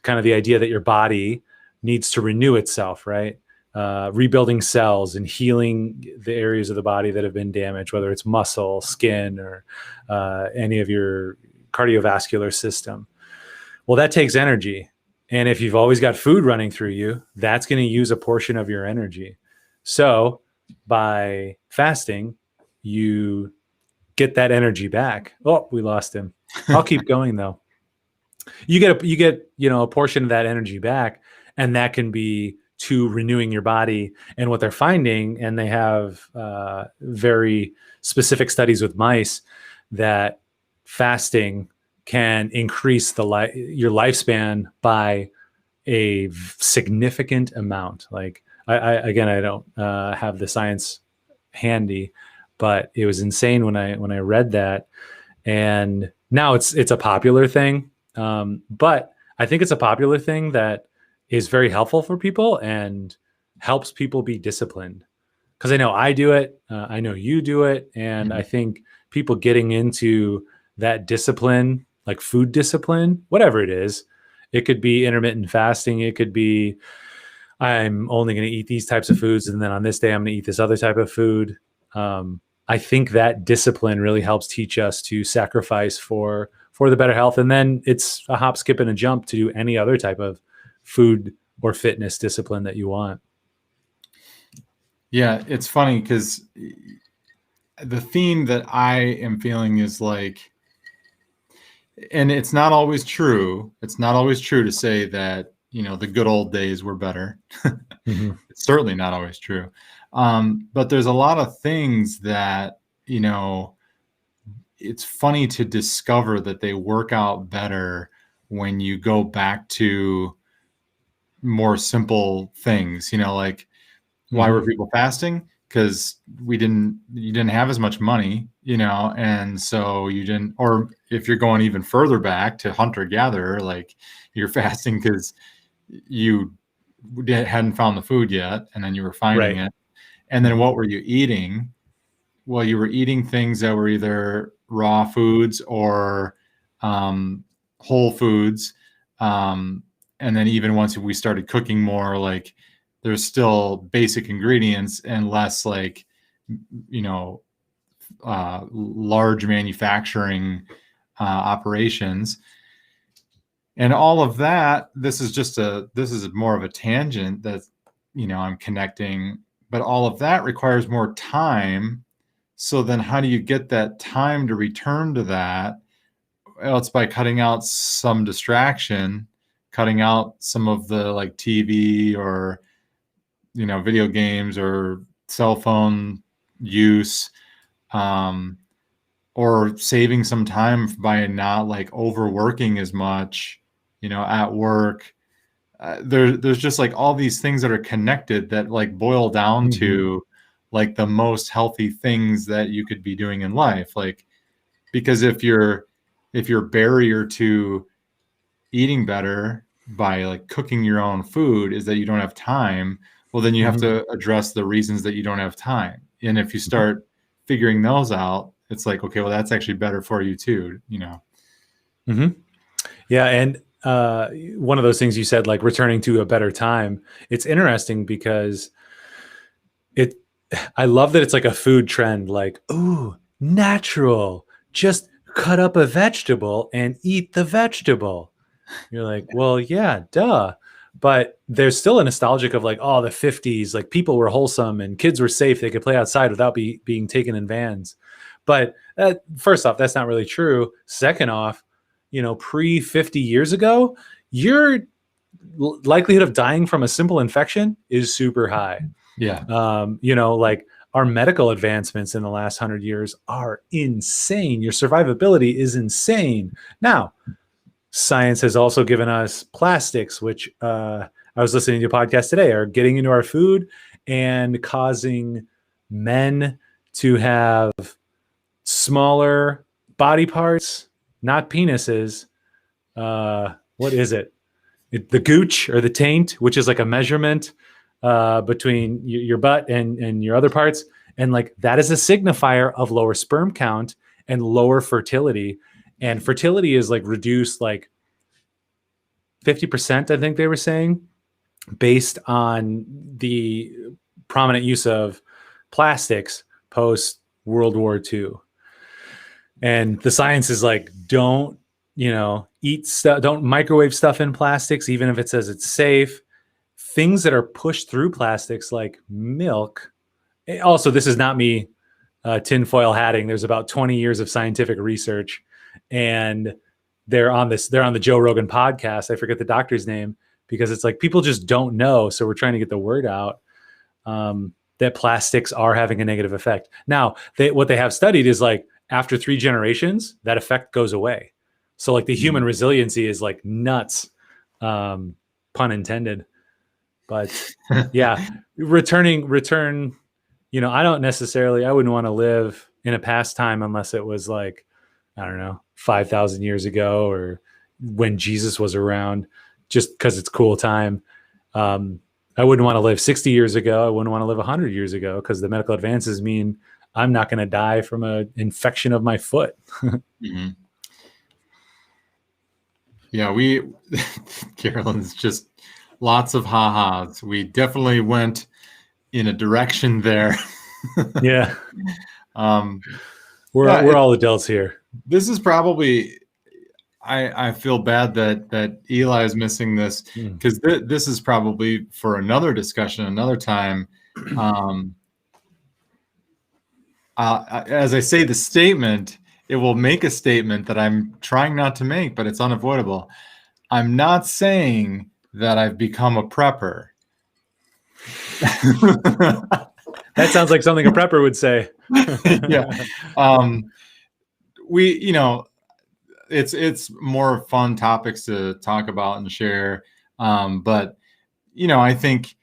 kind of the idea that your body needs to renew itself, right? Rebuilding cells and healing the areas of the body that have been damaged, whether it's muscle, skin, or any of your cardiovascular system. Well, that takes energy. And if you've always got food running through you, that's going to use a portion of your energy. So by fasting, you get that energy back. Oh, we lost him. I'll keep going though. You get a portion of that energy back, and that can be to renewing your body. And what they're finding, and they have very specific studies with mice, that fasting can increase your lifespan by a significant amount. Like I don't have the science handy, but it was insane when I read that. And now it's a popular thing, but I think it's a popular thing that is very helpful for people and helps people be disciplined. Because I know I do it, I know you do it, and I think people getting into that discipline, like food discipline, whatever it is, it could be intermittent fasting, it could be I'm only going to eat these types of foods, and then on this day I'm going to eat this other type of food. I think that discipline really helps teach us to sacrifice for the better health. And then it's a hop, skip, and a jump to do any other type of food or fitness discipline that you want. Yeah, it's funny because the theme that I am feeling is like, and it's not always true. It's not always true to say that, the good old days were better. It's certainly not always true. But there's a lot of things that, it's funny to discover that they work out better when you go back to more simple things, like why were people fasting? Because you didn't have as much money, and so you didn't, or if you're going even further back to hunter-gatherer, like you're fasting because you hadn't found the food yet, and then you were finding it. And then what were you eating? Well, you were eating things that were either raw foods or whole foods. And then even once we started cooking more, like there's still basic ingredients and less like, large manufacturing operations. And all of that, this is more of a tangent that, I'm connecting, but all of that requires more time. So then how do you get that time to return to that? Well, it's by cutting out some distraction, cutting out some of the like TV or, video games or cell phone use, or saving some time by not like overworking as much, at work. There's just like all these things that are connected that like boil down to like the most healthy things that you could be doing in life. Like, because if your barrier to eating better by like cooking your own food is that you don't have time, well, then you have to address the reasons that you don't have time. And if you start figuring those out, it's like, okay, well, that's actually better for you too, Yeah. And one of those things you said, like returning to a better time. It's interesting because I love that it's like a food trend, like, ooh, natural, just cut up a vegetable and eat the vegetable. You're like, well, yeah, duh. But there's still a nostalgic of like, oh, the 50s, like people were wholesome and kids were safe. They could play outside without being taken in vans. But first off, that's not really true. Second off, pre 50 years ago, your likelihood of dying from a simple infection is super high. Yeah. Like our medical advancements in the last 100 years are insane. Your survivability is insane. Now, science has also given us plastics, which I was listening to a podcast today, are getting into our food and causing men to have smaller body parts, not penises. What is it? The gooch or the taint, which is like a measurement between your butt and your other parts. And like that is a signifier of lower sperm count and lower fertility. And fertility is like reduced like 50%, I think they were saying, based on the prominent use of plastics post World War II. And the science is like, don't, eat stuff, don't microwave stuff in plastics, even if it says it's safe. Things that are pushed through plastics like milk. Also, this is not me tinfoil hatting. There's about 20 years of scientific research, and they're on the Joe Rogan podcast. I forget the doctor's name because it's like people just don't know. So we're trying to get the word out that plastics are having a negative effect. Now, what they have studied is like after 3 generations, that effect goes away. So like the human resiliency is like nuts, pun intended. But yeah, return. I wouldn't want to live in a past time unless it was like, I don't know, 5,000 years ago or when Jesus was around, just because it's cool time. I wouldn't want to live 60 years ago. I wouldn't want to live 100 years ago because the medical advances mean I'm not going to die from an infection of my foot. Mm-hmm. Yeah, Carolyn's just lots of ha-has. We definitely went in a direction there. Yeah. We're all adults here. This is probably, I feel bad that Eli is missing this because this is probably for another discussion, another time. As I say the statement, it will make a statement that I'm trying not to make, but it's unavoidable. I'm not saying that I've become a prepper. That sounds like something a prepper would say. Yeah. It's more fun topics to talk about and share. But I think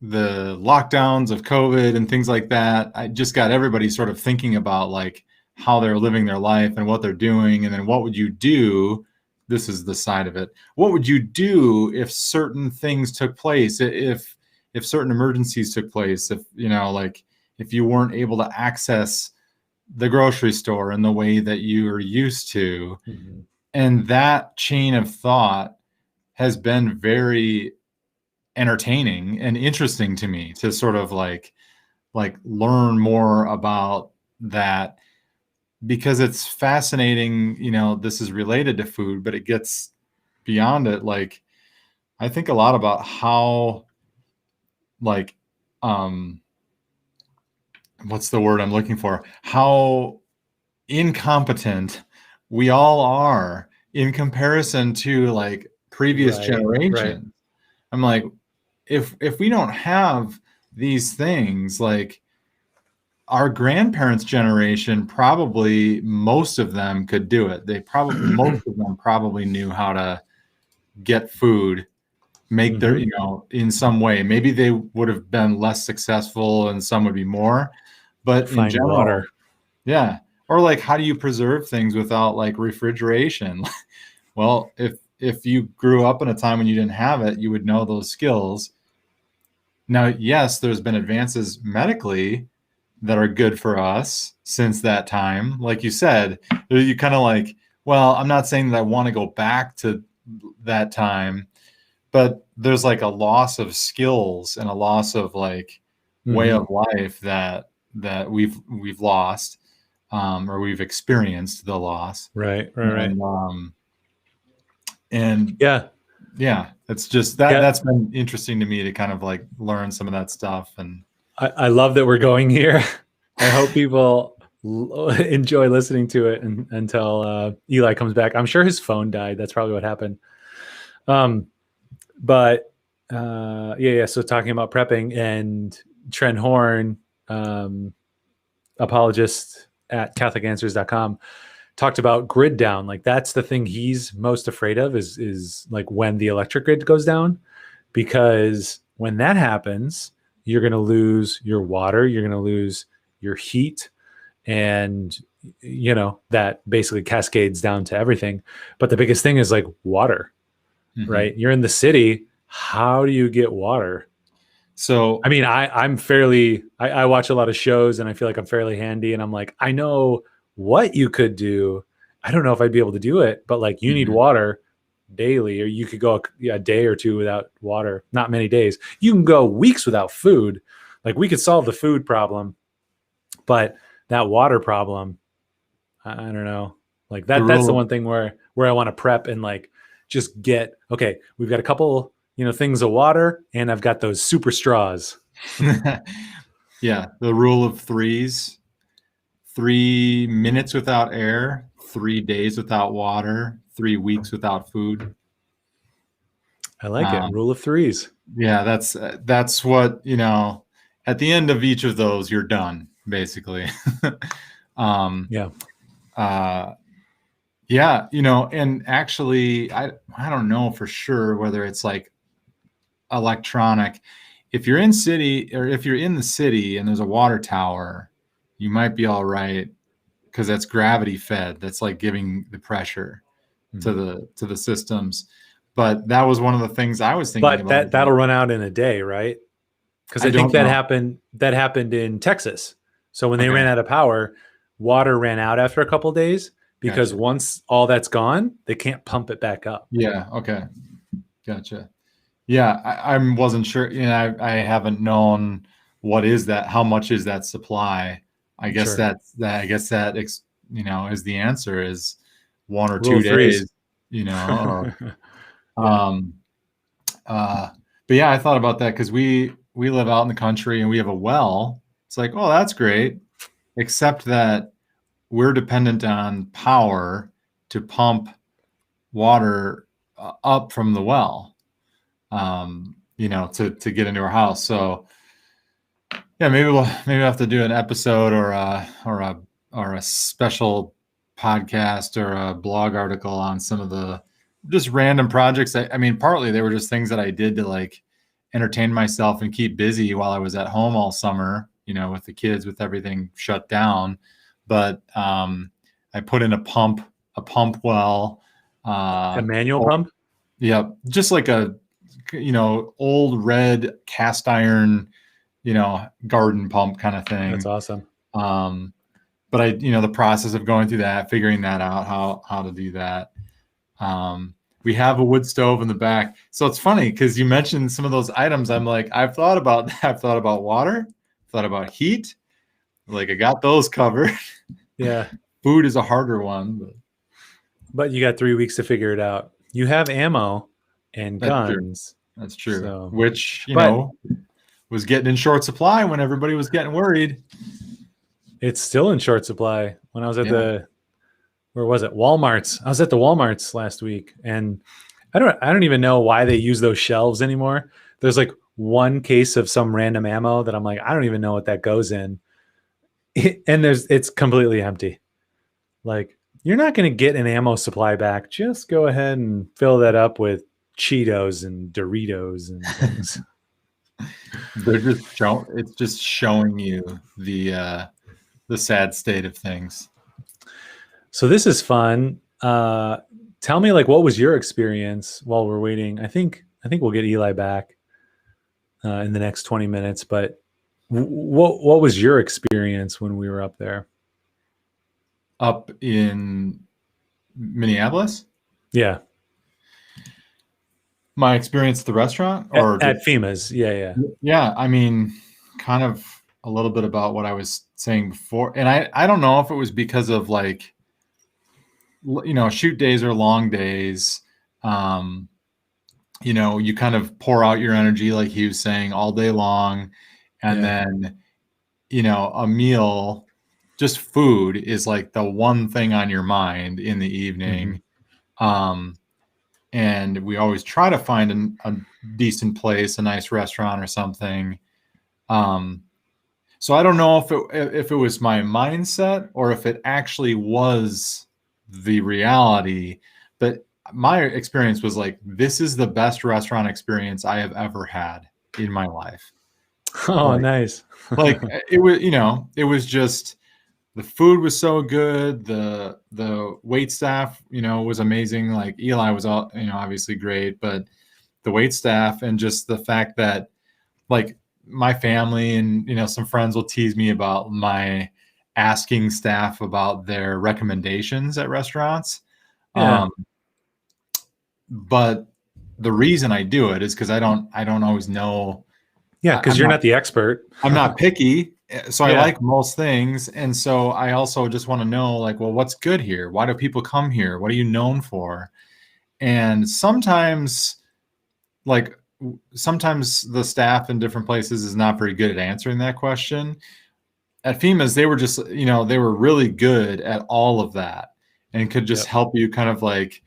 the lockdowns of COVID and things like that, I just got everybody sort of thinking about like how they're living their life and what they're doing. And then what would you do? This is the side of it. What would you do if certain things took place? If certain emergencies took place, if you weren't able to access the grocery store in the way that you are used to. Mm-hmm. And that chain of thought has been very entertaining and interesting to me to sort of like learn more about that, because it's fascinating. This is related to food, but it gets beyond it. Like, I think a lot about how what's the word I'm looking for? How incompetent we all are in comparison to like previous generations. Right. I'm like, if we don't have these things, like our grandparents' generation, probably most of them could do it. Most of them probably knew how to get food, make their, in some way. Maybe they would have been less successful and some would be more. But in general, water. Yeah. Or like, how do you preserve things without like refrigeration? Well, if you grew up in a time when you didn't have it, you would know those skills. Now, yes, there's been advances medically that are good for us since that time. Like you said, you kind of like, well, I'm not saying that I want to go back to that time, but there's like a loss of skills and a loss of like way of life that we've lost, or we've experienced the loss. Right. And Yeah. it's just that's been interesting to me to kind of like learn some of that stuff. And I love that we're going here. I hope people enjoy listening to it until Eli comes back. I'm sure his phone died. That's probably what happened. But so talking about prepping, and Trent Horn, apologist at catholicanswers.com, talked about grid down. Like that's the thing he's most afraid of is like when the electric grid goes down, because when that happens, you're going to lose your water, you're going to lose your heat, and that basically cascades down to everything. But the biggest thing is like water. Right? You're in the city. How do you get water? So, I mean, I'm fairly, I watch a lot of shows and I feel like I'm fairly handy, and I'm like, I know what you could do. I don't know if I'd be able to do it, but like you need water daily, or you could go a day or two without water. Not many days. You can go weeks without food. Like we could solve the food problem, but that water problem, I don't know. Like that's the one thing where I want to prep and like, just get, okay, we've got a couple, things of water, and I've got those super straws. Yeah. The rule of threes: 3 minutes without air, 3 days without water, 3 weeks without food. I like it. Rule of threes. Yeah. That's what, at the end of each of those, you're done basically. Yeah, and actually, I don't know for sure whether it's like electronic. If you're in the city and there's a water tower, you might be all right because that's gravity fed. That's like giving the pressure to the systems. But that was one of the things I was thinking about. But that'll run out in a day, right? Because I think that happened in Texas. So when they ran out of power, water ran out after a couple of days. Because once all that's gone, they can't pump it back up. Yeah. Okay. Gotcha. Yeah. I wasn't sure. I haven't known what is that, how much is that supply. I guess that is the answer is 1 or 2 days, or, but yeah, I thought about that because we live out in the country and we have a well. It's like, oh, that's great. Except that we're dependent on power to pump water up from the well, to get into our house. So yeah, maybe we'll have to do an episode or a special podcast or a blog article on some of the just random projects. I mean, partly they were just things that I did to like entertain myself and keep busy while I was at home all summer, with the kids, with everything shut down. But I put in a pump well, a manual pump. Yeah, just like a old red cast iron, garden pump kind of thing. That's awesome. But I, the process of going through that, figuring that out, how to do that. We have a wood stove in the back, so it's funny because you mentioned some of those items. I'm like, I've thought about water, thought about heat. Like I got those covered. Yeah. Food is a harder one, but you got 3 weeks to figure it out. You have ammo and guns. That's true. So, which, was getting in short supply when everybody was getting worried. It's still in short supply. When I was at where was it? Walmart's. I was at the Walmart's last week, and I don't even know why they use those shelves anymore. There's like one case of some random ammo that I'm like, I don't even know what that goes in. And it's completely empty. Like, you're not going to get an ammo supply back. Just go ahead and fill that up with Cheetos and Doritos and things. It's just showing you the sad state of things. So this is fun. Tell me, like, what was your experience while we're waiting? I think we'll get Eli back in the next 20 minutes, but what was your experience when we were up there? Up in Minneapolis? Yeah. My experience at the restaurant, or At FEMA's. Yeah. yeah, I mean, kind of a little bit about what I was saying before. And I don't know if it was because of like, shoot days are long days. Um, you kind of pour out your energy, like he was saying, all day long. And Yeah. then, a meal, just food is like the one thing on your mind in the evening. Um, and we always try to find a decent place, a nice restaurant or something. So I don't know if it was my mindset or if it actually was the reality, but my experience was like, this is the best restaurant experience I have ever had in my life. Oh, nice. Like it was, it was just, the food was so good. The wait staff, was amazing. Like Eli was all, obviously great, but the wait staff and just the fact that like my family and, some friends will tease me about my asking staff about their recommendations at restaurants. Yeah. But the reason I do it is because I don't always know. Yeah, because you're not the expert. I'm not picky. So I Yeah. like most things. And so I also just want to know, like, well, what's good here? Why do people come here? What are you known for? And sometimes the staff in different places is not very good at answering that question. At FEMA's, they were just, they were really good at all of that and could just help you kind of like,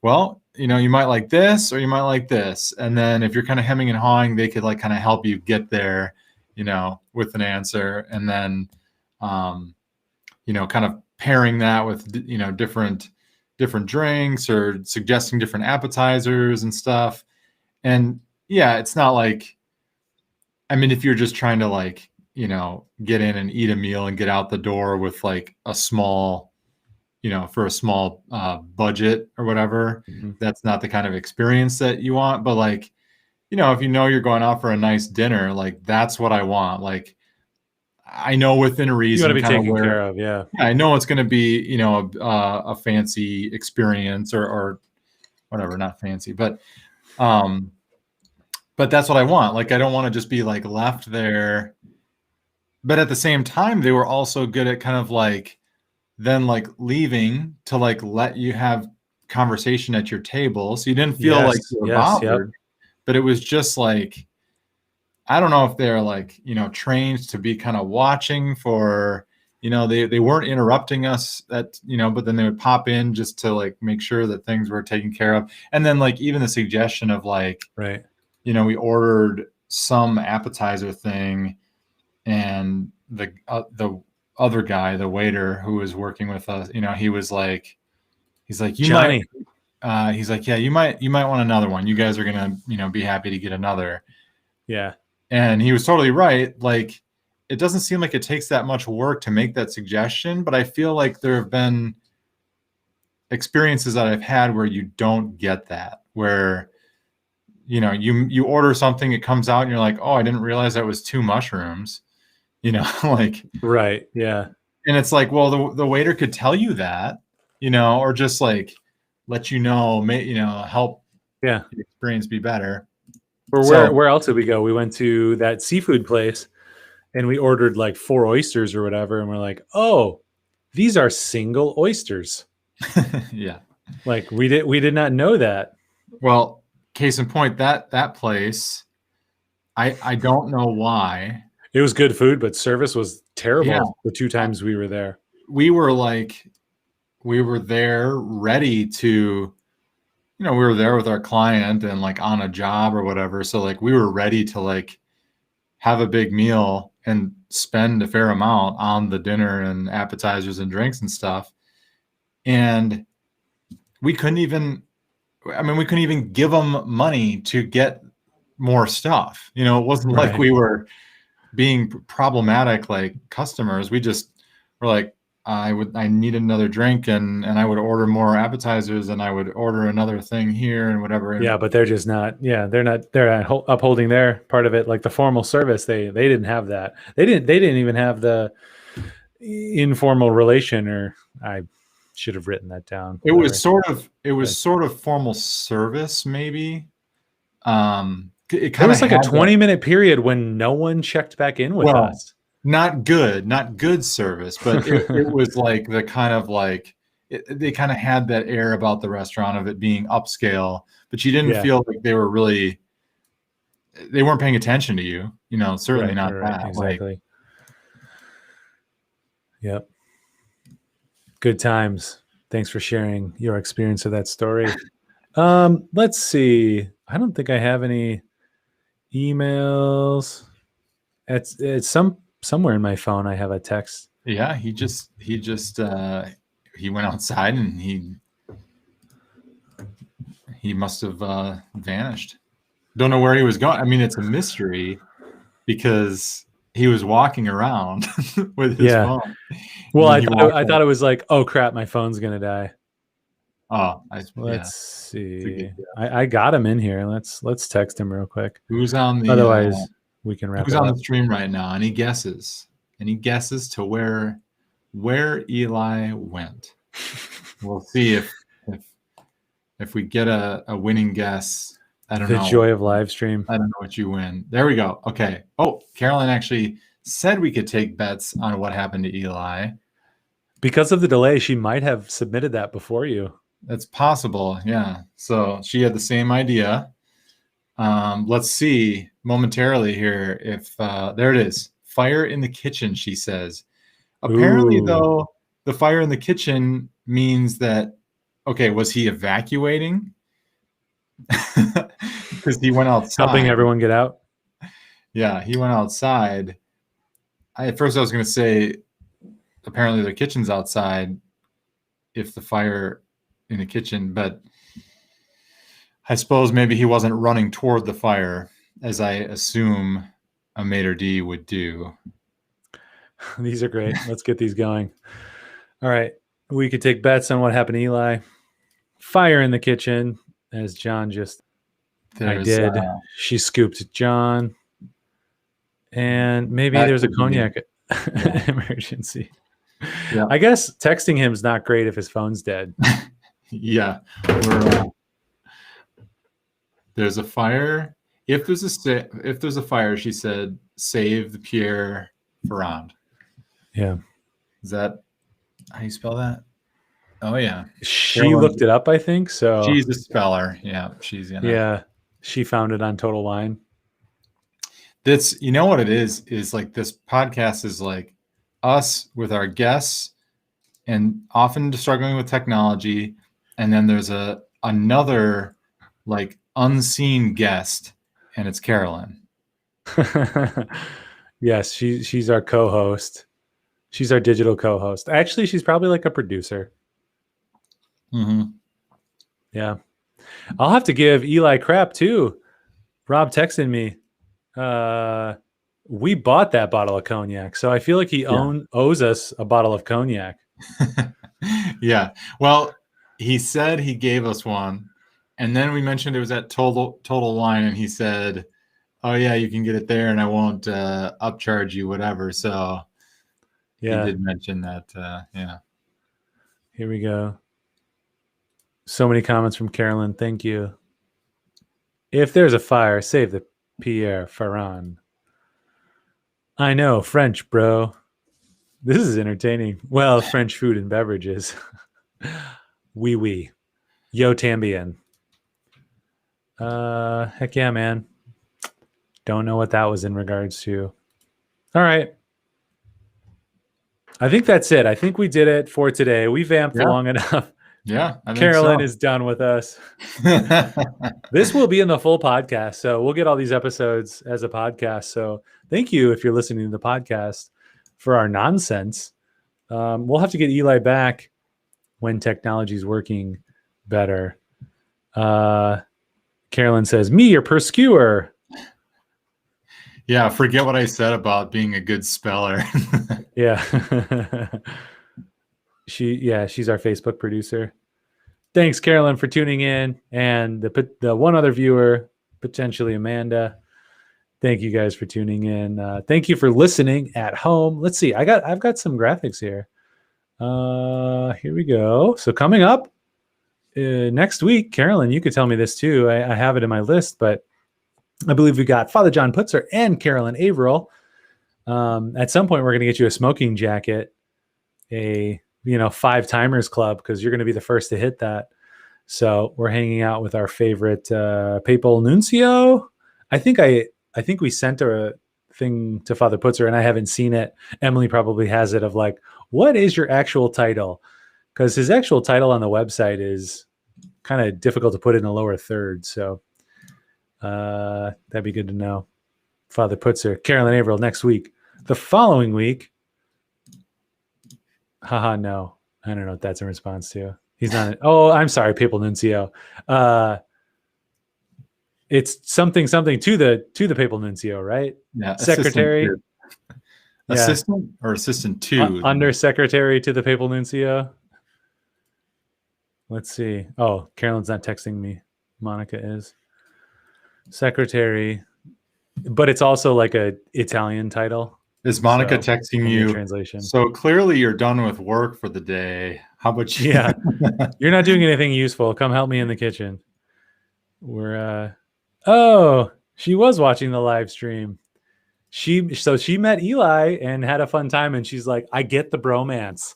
well, you might like this or you might like this. And then if you're kind of hemming and hawing, they could like kind of help you get there, with an answer. And then, kind of pairing that with, different drinks or suggesting different appetizers and stuff. And yeah, it's not like, I mean, if you're just trying to like, get in and eat a meal and get out the door with like a small, for a small budget or whatever, that's not the kind of experience that you want. But like, if you're going out for a nice dinner, like that's what I want. Like, I know within a reason, You want to be taken care of. Yeah. I know it's going to be, a fancy experience or whatever, not fancy, but that's what I want. Like, I don't want to just be like left there. But at the same time, they were also good at kind of like then like leaving to like let you have conversation at your table. So you didn't feel like you were bothered, but it was just like, I don't know if they're like, trained to be kind of watching for, they weren't interrupting us but then they would pop in just to like make sure that things were taken care of. And then like even the suggestion of like, right. We ordered some appetizer thing and the other guy, the waiter who was working with us, he's like, Johnny. He's like, yeah, you might want another one. You guys are going to, be happy to get another. Yeah. And he was totally right. Like, it doesn't seem like it takes that much work to make that suggestion, but I feel like there have been experiences that I've had where you don't get that, where, you order something, it comes out and you're like, oh, I didn't realize that was 2 mushrooms, like, right. Yeah. And it's like, well, the waiter could tell you that, or just like let help the experience be better. Or where else did we go? We went to that seafood place and we ordered like 4 oysters or whatever. And we're like, oh, these are single oysters. Yeah. Like we did not know that. Well, case in point, that place, I don't know why. It was good food, but service was terrible. Yeah. The 2 times we were there. We were there ready to, we were there with our client and like on a job or whatever. So like we were ready to like have a big meal and spend a fair amount on the dinner and appetizers and drinks and stuff. And we couldn't even give them money to get more stuff. It wasn't like we were being problematic like customers. We just were like, I need another drink and I would order more appetizers and I would order another thing here and whatever. Yeah, but they're just not. Yeah, they're upholding their part of it, like the formal service. They didn't have that. They didn't even have the informal relation. Or I should have written that down. It was sort of formal service maybe, It There kind of was like a had 20-minute period when no one checked back in with Well, us. not good service, but it was like the kind of like they kind of had that air about the restaurant of it being upscale, but you didn't Yeah. feel like they weren't paying attention to you. You know, certainly not Right, that. exactly. Yep. Good times. Thanks for sharing your experience of that story. Let's see. I don't think I have any emails. It's somewhere in my phone. I have a text. Yeah, he went outside and he must have vanished. Don't know where he was going. I mean, it's a mystery because he was walking around with his Yeah. phone. Well, And then he walked I thought it was like, oh crap, my phone's gonna die. Oh, Let's see. I got him in here. Let's text him real quick. Who's on the Otherwise, we can wrap who's it on up. the stream right now? Any guesses? Any guesses to where Eli went? We'll see if we get a winning guess. I don't The know. joy of live stream. I don't know what you win. There we go. Okay. Oh, Carolyn actually said we could take bets on what happened to Eli. Because of the delay, she might have submitted that before you. That's possible. Yeah. So she had the same idea. Let's see momentarily here if there it is. Fire in the kitchen, she says. Apparently, Ooh. though, the fire in the kitchen means that, okay, was he evacuating? Because he went outside. Helping everyone get out. Yeah, he went outside. At first, I was going to say, apparently, the kitchen's outside if the fire in the kitchen, but I suppose maybe he wasn't running toward the fire, as I assume a Maître D would do. These are great. Let's get these going. All right. We could take bets on what happened to Eli. Fire in the kitchen, as John just I did. She scooped John. And maybe there's a cognac emergency. Yeah. I guess texting him is not great if his phone's dead. Yeah. There's a fire. If there's a fire, she said, save the Pierre Ferrand. Yeah. Is that how you spell that? Oh yeah. She looked it up, I think. So she's a speller. Yeah. She's yeah. She found it on Total Line. That's, you know what it is like this podcast is like us with our guests and often struggling with technology. And then there's another like unseen guest, and it's Carolyn. Yes, she's our co-host. She's our digital co-host. Actually, she's probably like a producer. Mm-hmm. Yeah. I'll have to give Eli crap too. Rob texted me. We bought that bottle of cognac, so I feel like he owes us a bottle of cognac. Yeah. Well, he said he gave us one, and then we mentioned it was at Total Line, and he said, "Oh yeah, you can get it there, and I won't upcharge you, whatever." So yeah, he did mention that. Yeah. Here we go. So many comments from Carolyn. Thank you. If there's a fire, save the Pierre Ferrand. I know French, bro. This is entertaining. Well, French food and beverages. Oui. Yo tambien. Heck yeah, man. Don't know what that was in regards to. All right. I think that's it. I think we did it for today. We vamped long enough. Yeah. I think Carolyn is done with us. This will be in the full podcast. So we'll get all these episodes as a podcast. So thank you if you're listening to the podcast for our nonsense. We'll have to get Eli back when technology is working better. Carolyn says, me, your perskewer. Yeah, forget what I said about being a good speller. Yeah. She's our Facebook producer. Thanks, Carolyn, for tuning in. And the one other viewer, potentially Amanda. Thank you guys for tuning in. Thank you for listening at home. Let's see. I've got some graphics here. Here we go. So coming up next week, Carolyn, you could tell me this too. I have it in my list, but I believe we got Father John Putzer and Carolyn Averill. At some point, we're going to get you a smoking jacket, a 5 timers club, because you're going to be the first to hit that. So we're hanging out with our favorite papal nuncio. I think we sent a thing to Father Putzer, and I haven't seen it. Emily probably has it, of like, what is your actual title? Because his actual title on the website is kind of difficult to put in the lower third. So that'd be good to know. Father Putzer, Carolyn Averill next week. The following week, haha, no. I don't know what that's in response to. He's not. Oh, I'm sorry, papal nuncio. It's something to the papal nuncio, right? Yeah, Secretary. Assistant or assistant to Under secretary to the papal nuncio. Let's see. Oh, Carolyn's not texting me. Monica is secretary, but it's also like a Italian title. Is Monica texting you? Translation. So clearly you're done with work for the day. How about you? Yeah, you're not doing anything useful. Come help me in the kitchen. We're oh, she was watching the live stream. She met Eli and had a fun time, and she's like, I get the bromance.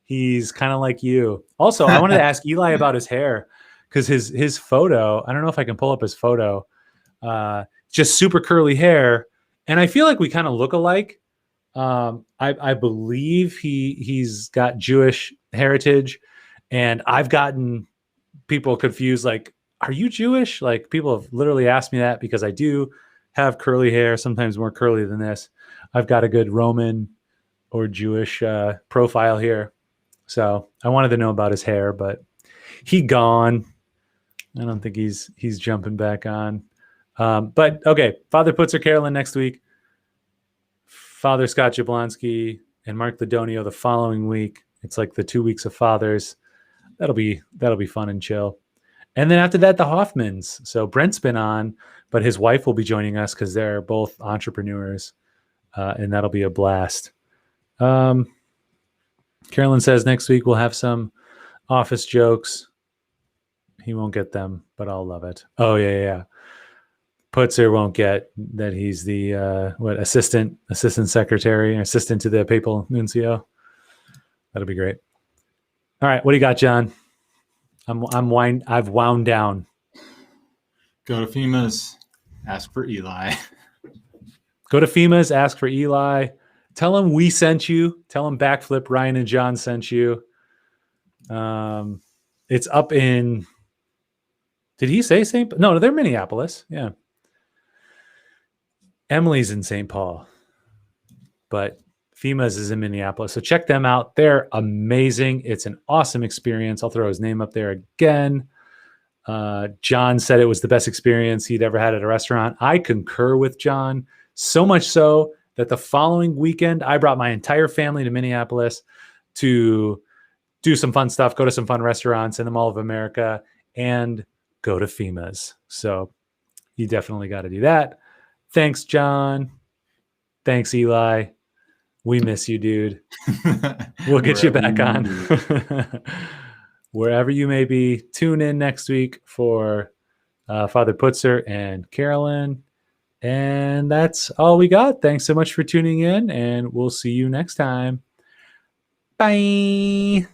He's kind of like you. Also, I wanted to ask Eli about his hair, because his photo, I don't know if I can pull up his photo, just super curly hair. And I feel like we kind of look alike. I believe he's got Jewish heritage, and I've gotten people confused, like, are you Jewish? Like, people have literally asked me that, because I do have curly hair, sometimes more curly than this. I've got a good Roman or Jewish profile here. So I wanted to know about his hair, but he gone. I don't think he's jumping back on. But okay, Father Putzer, Carolyn next week. Father Scott Jablonski and Mark Ladonio the following week. It's like the 2 weeks of fathers. That'll be fun and chill. And then after that, the Hoffmans. So Brent's been on, but his wife will be joining us because they're both entrepreneurs, and that'll be a blast. Carolyn says next week we'll have some office jokes. He won't get them, but I'll love it. Oh, yeah. Putzer won't get that he's the assistant secretary, assistant to the papal nuncio. That'll be great. All right, what do you got, John? I've wound down. Go to Fhima's, ask for Eli. Go to Fhima's, ask for Eli. Tell him we sent you. Tell him Backflip Ryan and John sent you. It's up in. Did he say St. No, they're Minneapolis. Yeah. Emily's in St. Paul, but Fhima's is in Minneapolis. So check them out. They're amazing. It's an awesome experience. I'll throw his name up there again. John said it was the best experience he'd ever had at a restaurant. I concur with John, so much so that the following weekend, I brought my entire family to Minneapolis to do some fun stuff, go to some fun restaurants in the Mall of America, and go to Fhima's. So you definitely got to do that. Thanks, John. Thanks, Eli. We miss you, dude. We'll get you back on. Wherever you may be, tune in next week for Father Putzer and Carolyn. And that's all we got. Thanks so much for tuning in, and we'll see you next time. Bye.